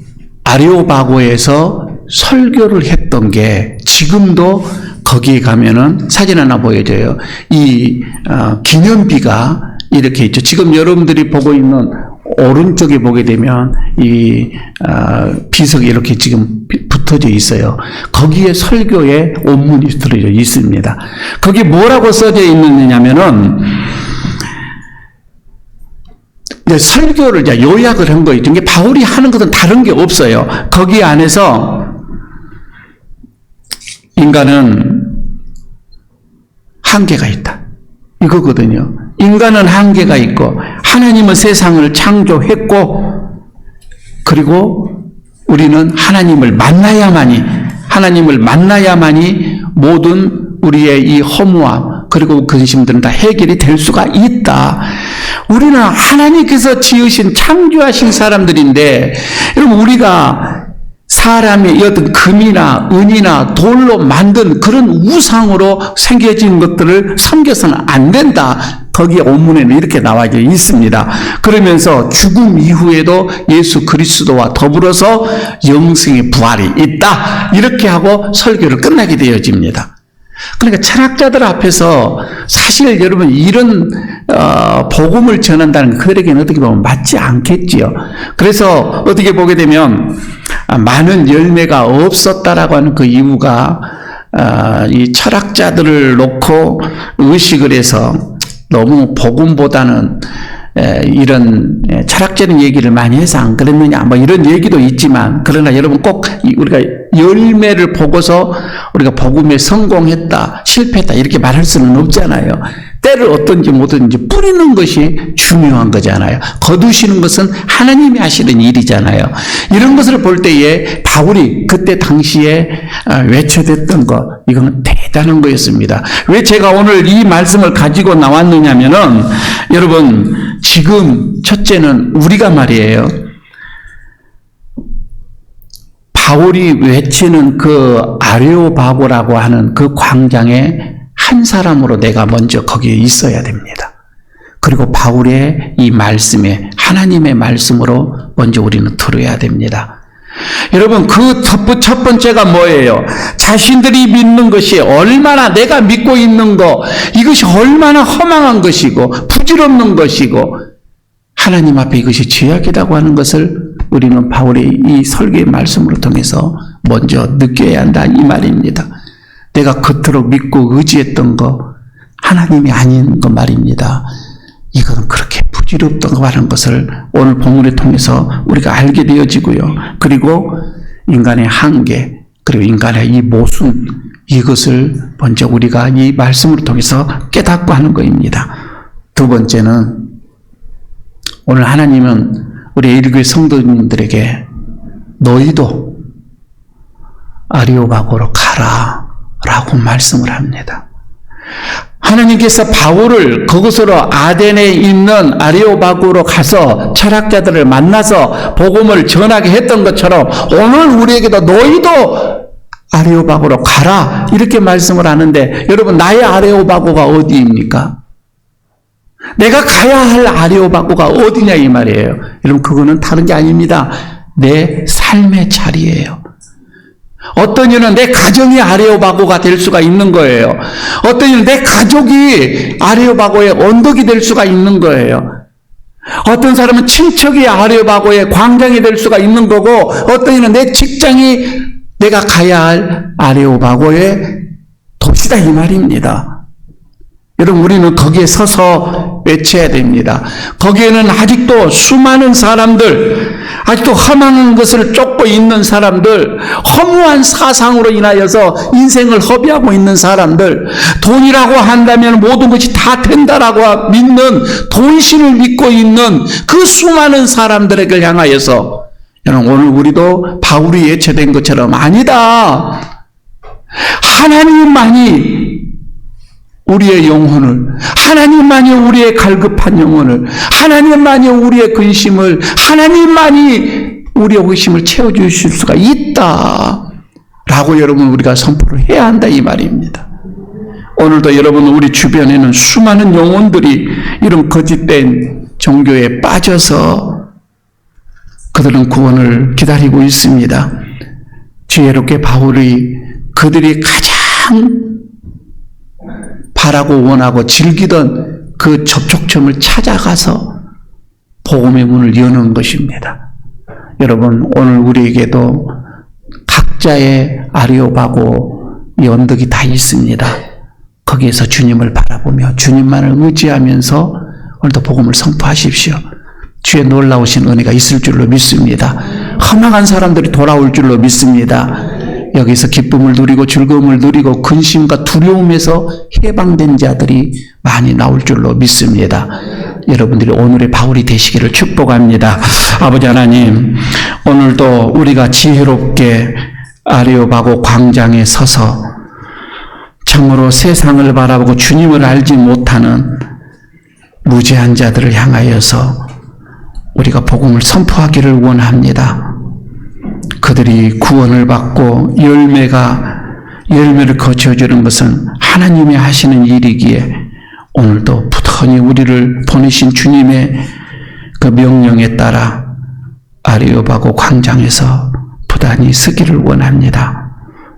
아레오바고에서 설교를 했던 게 지금도 거기에 가면은 사진 하나 보여줘요. 이 기념비가 이렇게 있죠. 지금 여러분들이 보고 있는 오른쪽에 보게 되면 이 비석이 이렇게 지금 붙어져 있어요. 거기에 설교의 원문이 들어져 있습니다. 거기 뭐라고 써져 있느냐면은 설교를 이제 요약을 한 거예요. 이게 바울이 하는 것은 다른 게 없어요. 거기 안에서 인간은 한계가 있다. 이거거든요. 인간은 한계가 있고 하나님은 세상을 창조했고 그리고 우리는 하나님을 만나야만이 모든 우리의 이 허무함 그리고 근심들은 다 해결이 될 수가 있다. 우리는 하나님께서 지으신 창조하신 사람들인데 여러분 우리가 사람의 어떤 금이나 은이나 돌로 만든 그런 우상으로 생겨진 것들을 섬겨서는 안 된다. 거기에 본문에는 이렇게 나와 있습니다. 그러면서 죽음 이후에도 예수 그리스도와 더불어서 영생의 부활이 있다. 이렇게 하고 설교를 끝나게 되어집니다. 그러니까 철학자들 앞에서 사실 여러분 이런 복음을 전한다는 그들에게는 어떻게 보면 맞지 않겠지요. 그래서 어떻게 보게 되면 많은 열매가 없었다라고 하는 그 이유가 이 철학자들을 놓고 의식을 해서 너무 복음보다는 이런 철학적인 얘기를 많이 해서 안 그랬느냐 이런 얘기도 있지만 그러나 여러분 꼭 우리가 열매를 보고서 우리가 복음에 성공했다 실패했다 이렇게 말할 수는 없잖아요. 때를 어떤지 뭐든지 뿌리는 것이 중요한 거잖아요. 거두시는 것은 하나님이 하시는 일이잖아요. 이런 것을 볼 때에 바울이 그때 당시에 외쳐댔던 거 이건 대단한 거였습니다. 왜 제가 오늘 이 말씀을 가지고 나왔느냐면은 여러분 지금 첫째는 우리가 말이에요. 바울이 외치는 그 아레오바고라고 하는 그 광장에 한 사람으로 내가 먼저 거기에 있어야 됩니다. 그리고 바울의 이 말씀에 하나님의 말씀으로 먼저 우리는 들어야 됩니다. 여러분 그 첫 번째가 뭐예요? 자신들이 믿는 것이 얼마나 내가 믿고 있는 거 이것이 얼마나 허망한 것이고 부질없는 것이고 하나님 앞에 이것이 죄악이라고 하는 것을 우리는 바울의 이 설교의 말씀으로 통해서 먼저 느껴야 한다 이 말입니다. 내가 겉으로 믿고 의지했던 거 하나님이 아닌 거 말입니다. 이것은 그렇게 부질없다고 하는 것을 오늘 본문을 통해서 우리가 알게 되어지고요. 그리고 인간의 한계, 그리고 인간의 이 모순, 이것을 먼저 우리가 이 말씀을 통해서 깨닫고 하는 것입니다. 두 번째는 오늘 하나님은 우리 일교회 성도님들에게 너희도 아리오바고로 가라 라고 말씀을 합니다. 하나님께서 바울을 그곳으로 아덴에 있는 아리오바고로 가서 철학자들을 만나서 복음을 전하게 했던 것처럼 오늘 우리에게도 너희도 아리오바고로 가라 이렇게 말씀을 하는데, 여러분 나의 아리오바고가 어디입니까? 내가 가야 할 아리오바고가 어디냐 이 말이에요. 여러분 그거는 다른 게 아닙니다. 내 삶의 자리예요. 어떤 이는 내 가정이 아리오바고가 될 수가 있는 거예요. 어떤 이는 내 가족이 아리오바고의 언덕이 될 수가 있는 거예요. 어떤 사람은 친척이 아리오바고의 광장이 될 수가 있는 거고, 어떤 이는 내 직장이 내가 가야 할 아리오바고의 도시다 이 말입니다. 여러분 우리는 거기에 서서 외쳐야 됩니다. 거기에는 아직도 수많은 사람들, 아직도 험한 것을 쫓고 있는 사람들, 허무한 사상으로 인하여서 인생을 허비하고 있는 사람들, 돈이라고 한다면 모든 것이 다 된다라고 믿는 돈신을 믿고 있는 그 수많은 사람들에게 향하여서, 여러분 오늘 우리도 바울이 예체된 것처럼 아니다. 하나님만이 우리의 영혼을, 하나님만이 우리의 갈급한 영혼을, 하나님만이 우리의 근심을, 하나님만이 우리의 호기심을 채워주실 수가 있다 라고 여러분 우리가 선포를 해야 한다 이 말입니다. 오늘도 여러분 우리 주변에는 수많은 영혼들이 이런 거짓된 종교에 빠져서 그들은 구원을 기다리고 있습니다. 지혜롭게 바울이 그들이 가장 바라고 원하고 즐기던 그 접촉점을 찾아가서 복음의 문을 여는 것입니다. 여러분 오늘 우리에게도 각자의 아리오바고 이 언덕이 다 있습니다. 거기에서 주님을 바라보며 주님만을 의지하면서 오늘도 복음을 선포하십시오. 주의 놀라우신 은혜가 있을 줄로 믿습니다. 허망한 사람들이 돌아올 줄로 믿습니다. 여기서 기쁨을 누리고 즐거움을 누리고 근심과 두려움에서 해방된 자들이 많이 나올 줄로 믿습니다. 여러분들이 오늘의 바울이 되시기를 축복합니다. 아버지 하나님, 오늘도 우리가 지혜롭게 아리오바고 광장에 서서 참으로 세상을 바라보고 주님을 알지 못하는 무죄한 자들을 향하여서 우리가 복음을 선포하기를 원합니다. 그들이 구원을 받고 열매를 거쳐주는 것은 하나님이 하시는 일이기에 오늘도 부단히 우리를 보내신 주님의 그 명령에 따라 아리오바고 광장에서 부단히 서기를 원합니다.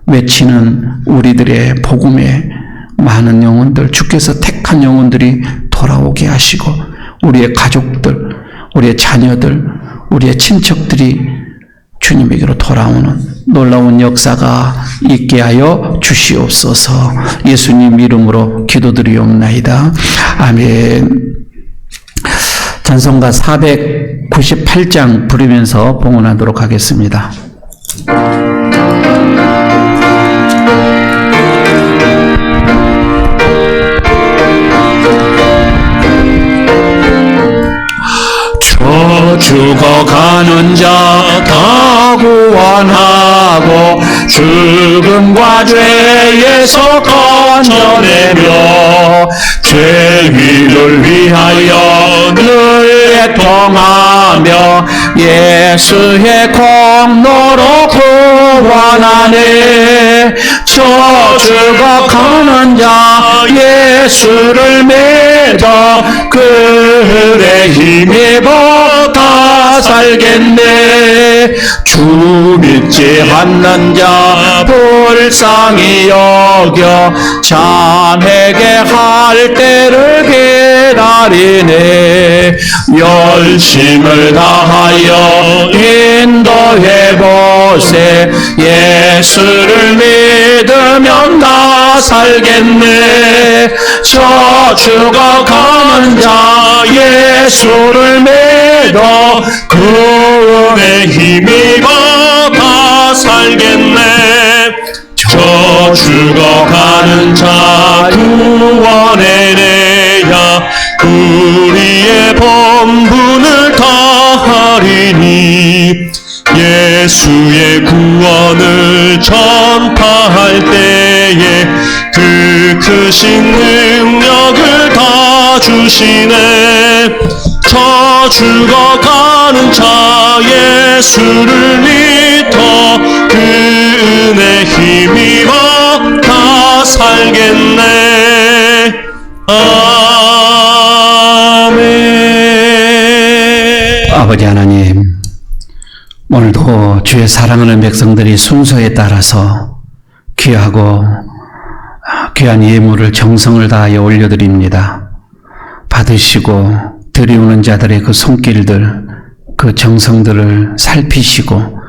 외치는 우리들의 복음에 많은 영혼들, 주께서 택한 영혼들이 돌아오게 하시고 우리의 가족들, 우리의 자녀들, 우리의 친척들이 주님에게로 돌아오는 놀라운 역사가 있게 하여 주시옵소서. 예수님 이름으로 기도드리옵나이다. 아멘. 찬송가 498장 부르면서 봉헌하도록 하겠습니다. 죽어가는 자 다 구원하고 죽음과 죄에서 건져내며 죄위를 위하여 늘 애통하며 예수의 공로로 구원하네. 저 죽어가는 자 예수를 믿어 그의 힘입어 다 살겠네. 주 믿지 않는 자 불쌍히 여겨 자네게 할 때를 기다리네. 열심을 다하여 인도해보세. 예수를 믿으면 다 살겠네. 저 죽어가는 자 예수를 믿어 그 은혜 힘입어 다 살겠네. 저 죽어가는 자 구원의 내야 우리의 본분을 다하리니 예수의 구원을 전파할 때에 그 크신 능력을 다 주시네. 저 죽어가는 자 예수를 믿어 그 은혜 힘입어 다 살겠네. 아멘. 아버지 하나님, 오늘도 주의 사랑하는 백성들이 순서에 따라서 귀하고 귀한 예물을 정성을 다하여 올려드립니다. 받으시고 드리우는 자들의 그 손길들, 그 정성들을 살피시고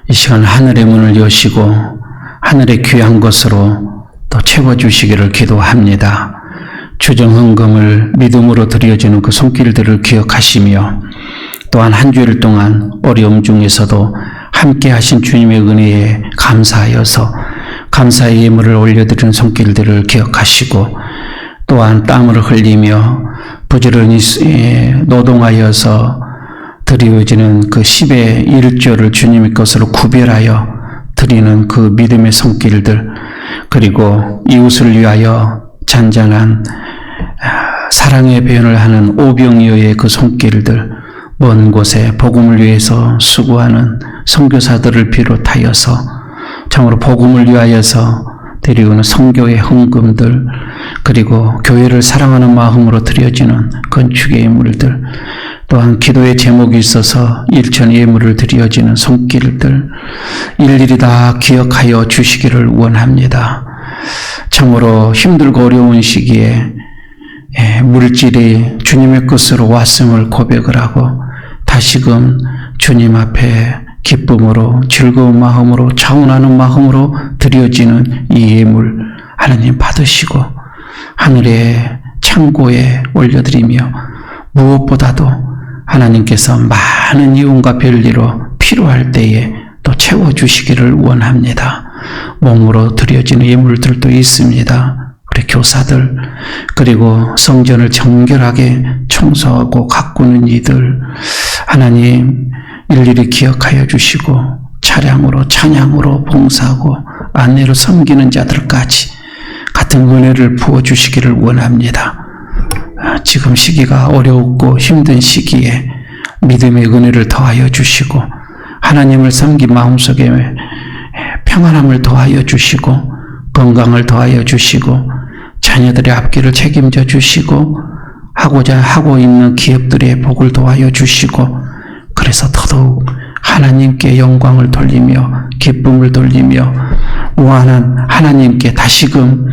이 시간 하늘의 문을 여시고 하늘의 귀한 것으로 또 채워주시기를 기도합니다. 주정헌금을 믿음으로 드려지는 그 손길들을 기억하시며 또한 한 주일 동안 어려움 중에서도 함께 하신 주님의 은혜에 감사하여서 감사의 예물을 올려드리는 손길들을 기억하시고 또한 땀을 흘리며 부지런히 노동하여서 드리워지는 그 10의 1조를 주님의 것으로 구별하여 드리는 그 믿음의 손길들, 그리고 이웃을 위하여 잔잔한 사랑의 표현을 하는 오병이어의 그 손길들, 먼 곳에 복음을 위해서 수고하는 선교사들을 비롯하여서 참으로 복음을 위하여서 드리우는 선교의 헌금들, 그리고 교회를 사랑하는 마음으로 드려지는 건축의 예물들, 또한 기도의 제목이 있어서 일천 예물을 드려지는 손길들, 일일이 다 기억하여 주시기를 원합니다. 참으로 힘들고 어려운 시기에 물질이 주님의 것으로 왔음을 고백을 하고 다시금 주님 앞에 기쁨으로 즐거운 마음으로 차원하는 마음으로 드려지는 이 예물 하나님 받으시고 하늘의 창고에 올려드리며 무엇보다도 하나님께서 많은 이윤과 별리로 필요할 때에 또 채워주시기를 원합니다. 몸으로 드려지는 예물들도 있습니다. 우리 교사들, 그리고 성전을 정결하게 청소하고 가꾸는 이들, 하나님 일일이 기억하여 주시고 차량으로 찬양으로 봉사하고 안내로 섬기는 자들까지 같은 은혜를 부어주시기를 원합니다. 지금 시기가 어렵고 힘든 시기에 믿음의 은혜를 더하여 주시고 하나님을 섬긴 마음속에 평안함을 더하여 주시고 건강을 더하여 주시고 자녀들의 앞길을 책임져 주시고 하고자 하고 있는 기업들의 복을 더하여 주시고 그래서 더더욱 하나님께 영광을 돌리며 기쁨을 돌리며 무한한 하나님께 다시금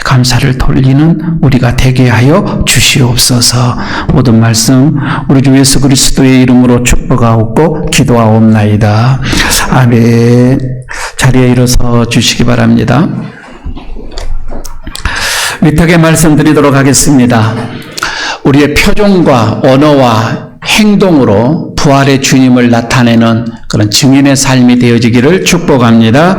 감사를 돌리는 우리가 되게 하여 주시옵소서. 모든 말씀 우리 주 예수 그리스도의 이름으로 축복하옵고 기도하옵나이다. 아멘. 자리에 일어서 주시기 바랍니다. 위탁의 말씀드리도록 하겠습니다. 우리의 표정과 언어와 행동으로 부활의 주님을 나타내는 그런 증인의 삶이 되어지기를 축복합니다.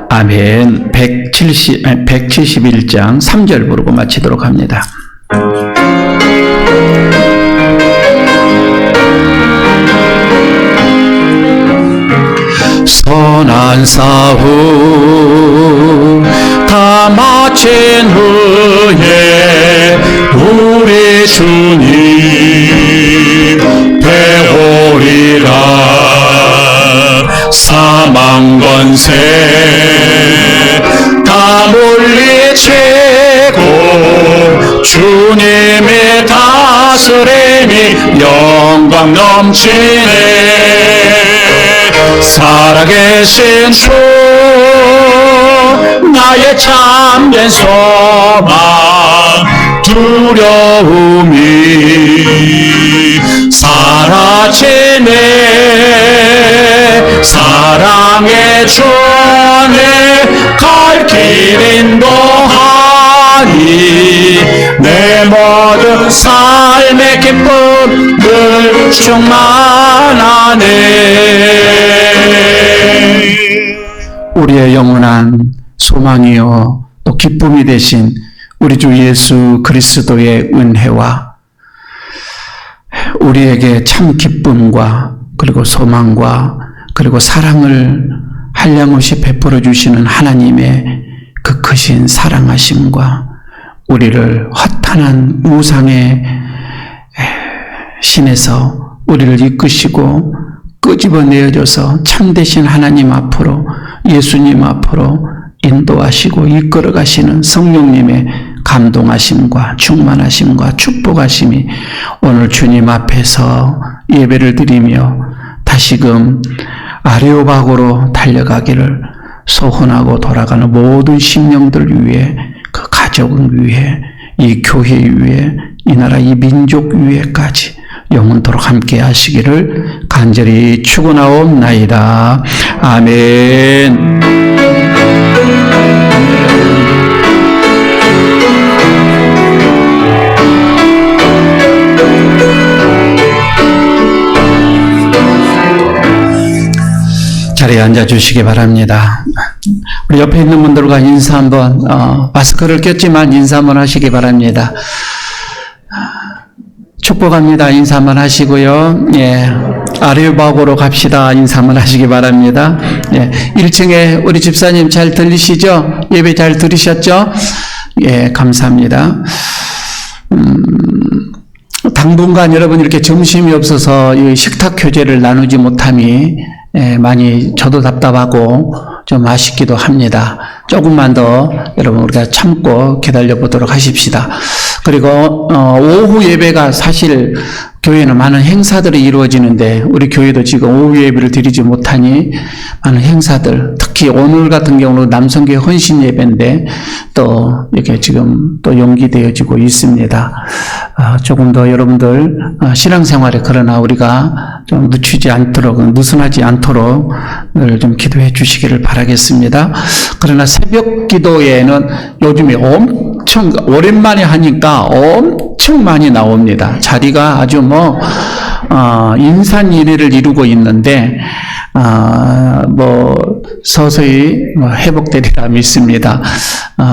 아멘. 171장 3절 부르고 마치도록 합니다. 선한 싸움 다 마친 후에 우리 주님 되오리라. 사망 권세 다 물리치고 주님의 다스림이 영광 넘치네. 살아계신 주 나의 참된 소망 두려움이 사라지네. 사랑의 주 안에 살 길 인도하니 내 모든 삶의 기쁨 늘 충만하네. 우리의 영원한 소망이요 또 기쁨이 되신 우리 주 예수 그리스도의 은혜와 우리에게 참 기쁨과 그리고 소망과 그리고 사랑을 한량없이 베풀어 주시는 하나님의 그 크신 사랑하심과 우리를 허탄한 우상의 신에서 우리를 이끄시고 끄집어내어줘서 참되신 하나님 앞으로 예수님 앞으로 인도하시고 이끌어 가시는 성령님의 감동하심과 충만하심과 축복하심이 오늘 주님 앞에서 예배를 드리며 다시금 아레오박으로 달려가기를 소원하고 돌아가는 모든 심령들 위해 그 가족을 위해 이 교회 위해 이 나라 이 민족 위에까지 영원토록 함께 하시기를 간절히 축원하옵나이다. 아멘. 자리에 앉아주시기 바랍니다. 우리 옆에 있는 분들과 인사 한번, 마스크를 꼈지만 인사 한번 하시기 바랍니다. 축복합니다. 인사 한번 하시고요. 예. 아레오박으로 갑시다. 인사 한번 하시기 바랍니다. 예. 1층에 우리 집사님 잘 들리시죠? 예배 잘 들으셨죠? 예, 감사합니다. 당분간 여러분 이렇게 점심이 없어서 이 식탁 교제를 나누지 못함이 많이 저도 답답하고 좀 아쉽기도 합니다. 조금만 더 여러분 우리가 참고 기다려 보도록 하십시다. 그리고 오후 예배가 사실 교회는 많은 행사들이 이루어지는데 우리 교회도 지금 오후 예배를 드리지 못하니 많은 행사들, 특히 오늘 같은 경우는 남성교회 헌신 예배인데 또 이렇게 지금 또 연기되어지고 있습니다. 조금 더 여러분들 신앙생활에 그러나 우리가 좀 늦추지 않도록, 느슨하지 않도록 늘 좀 기도해 주시기를 바라겠습니다. 그러나 새벽 기도에는 요즘에 엄청 오랜만에 하니까 엄청 많이 나옵니다. 자리가 아주 인산인해를 이루고 있는데, 서서히 회복되리라 믿습니다.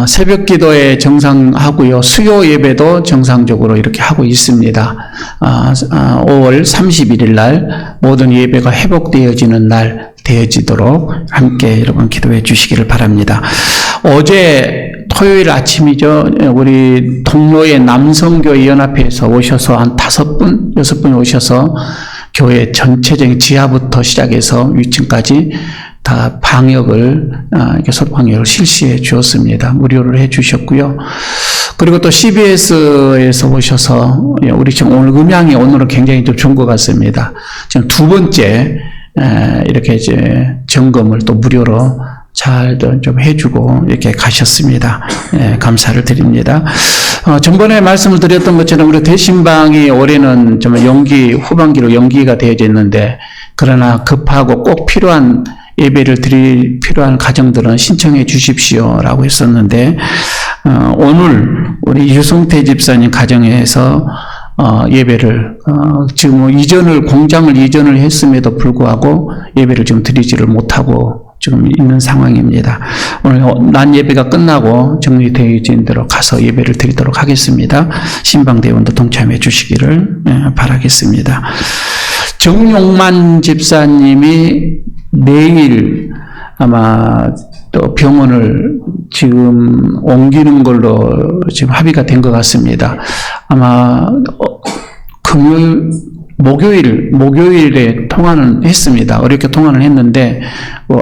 새벽 기도에 정상하고요. 수요 예배도 정상적으로 이렇게 하고 있습니다. 5월 31일 날 모든 예배가 회복되어지는 날 되어지도록 함께 여러분 기도해 주시기를 바랍니다. 어제 토요일 아침이죠. 우리 동로의 남성교회 연합회에서 오셔서 한 5분, 6분 오셔서 교회 전체적인 지하부터 시작해서 위층까지 다 방역을, 소방역을 실시해 주었습니다. 무료로 해 주셨고요. 그리고 또 CBS에서 오셔서, 우리 지금 오늘 음향이 오늘은 굉장히 좀 좋은 것 같습니다. 지금 두 번째, 이렇게 이제 점검을 또 무료로 잘 좀 해주고 이렇게 가셨습니다. 예, 감사를 드립니다. 전번에 말씀을 드렸던 것처럼 우리 대신방이 올해는 좀 후반기로 연기가 되어져 있는데, 그러나 급하고 꼭 필요한 예배를 드릴 필요한 가정들은 신청해 주십시오라고 했었는데, 오늘 우리 유성태 집사님 가정에서 예배를, 지금 공장을 이전을 했음에도 불구하고 예배를 지금 드리지를 못하고 지금 있는 상황입니다. 오늘 낮 예배가 끝나고 정리되어진 대로 가서 예배를 드리도록 하겠습니다. 신방대원도 동참해 주시기를 바라겠습니다. 정용만 집사님이 내일 아마 또 병원을 지금 옮기는 걸로 지금 합의가 된 것 같습니다. 아마 목요일에 통화는 했습니다. 어렵게 통화는 했는데,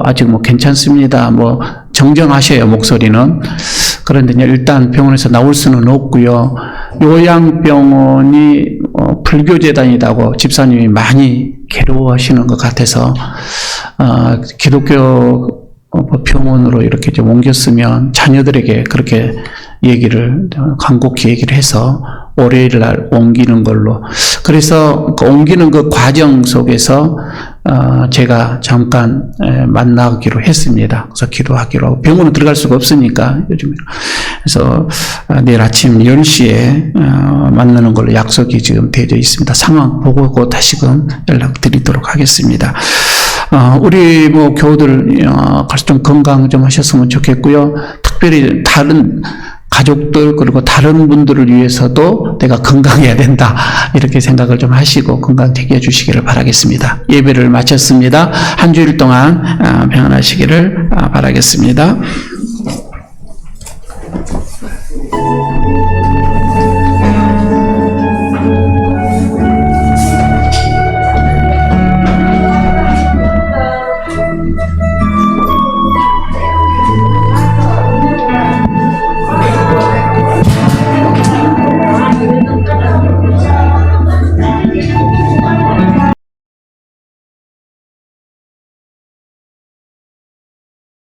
아직 괜찮습니다. 정정하셔요, 목소리는. 그런데 일단 병원에서 나올 수는 없고요. 요양병원이 불교재단이라고 집사님이 많이 괴로워하시는 것 같아서, 기독교 병원으로 이렇게 좀 옮겼으면 자녀들에게 그렇게 간곡히 얘기를 해서 월요일 날 옮기는 걸로. 그래서 그 옮기는 그 과정 속에서 제가 잠깐 만나기로 했습니다. 그래서 기도하기로 하고, 병원은 들어갈 수가 없으니까 요즘. 그래서 내일 아침 10시에 만나는 걸로 약속이 지금 되어 있습니다. 상황 보고 다시금 연락드리도록 하겠습니다. 우리 뭐 교우들 좀 건강 좀 하셨으면 좋겠고요. 특별히 다른 가족들 그리고 다른 분들을 위해서도 내가 건강해야 된다, 이렇게 생각을 좀 하시고 건강되게 해주시기를 바라겠습니다. 예배를 마쳤습니다. 한 주일 동안 평안하시기를 바라겠습니다.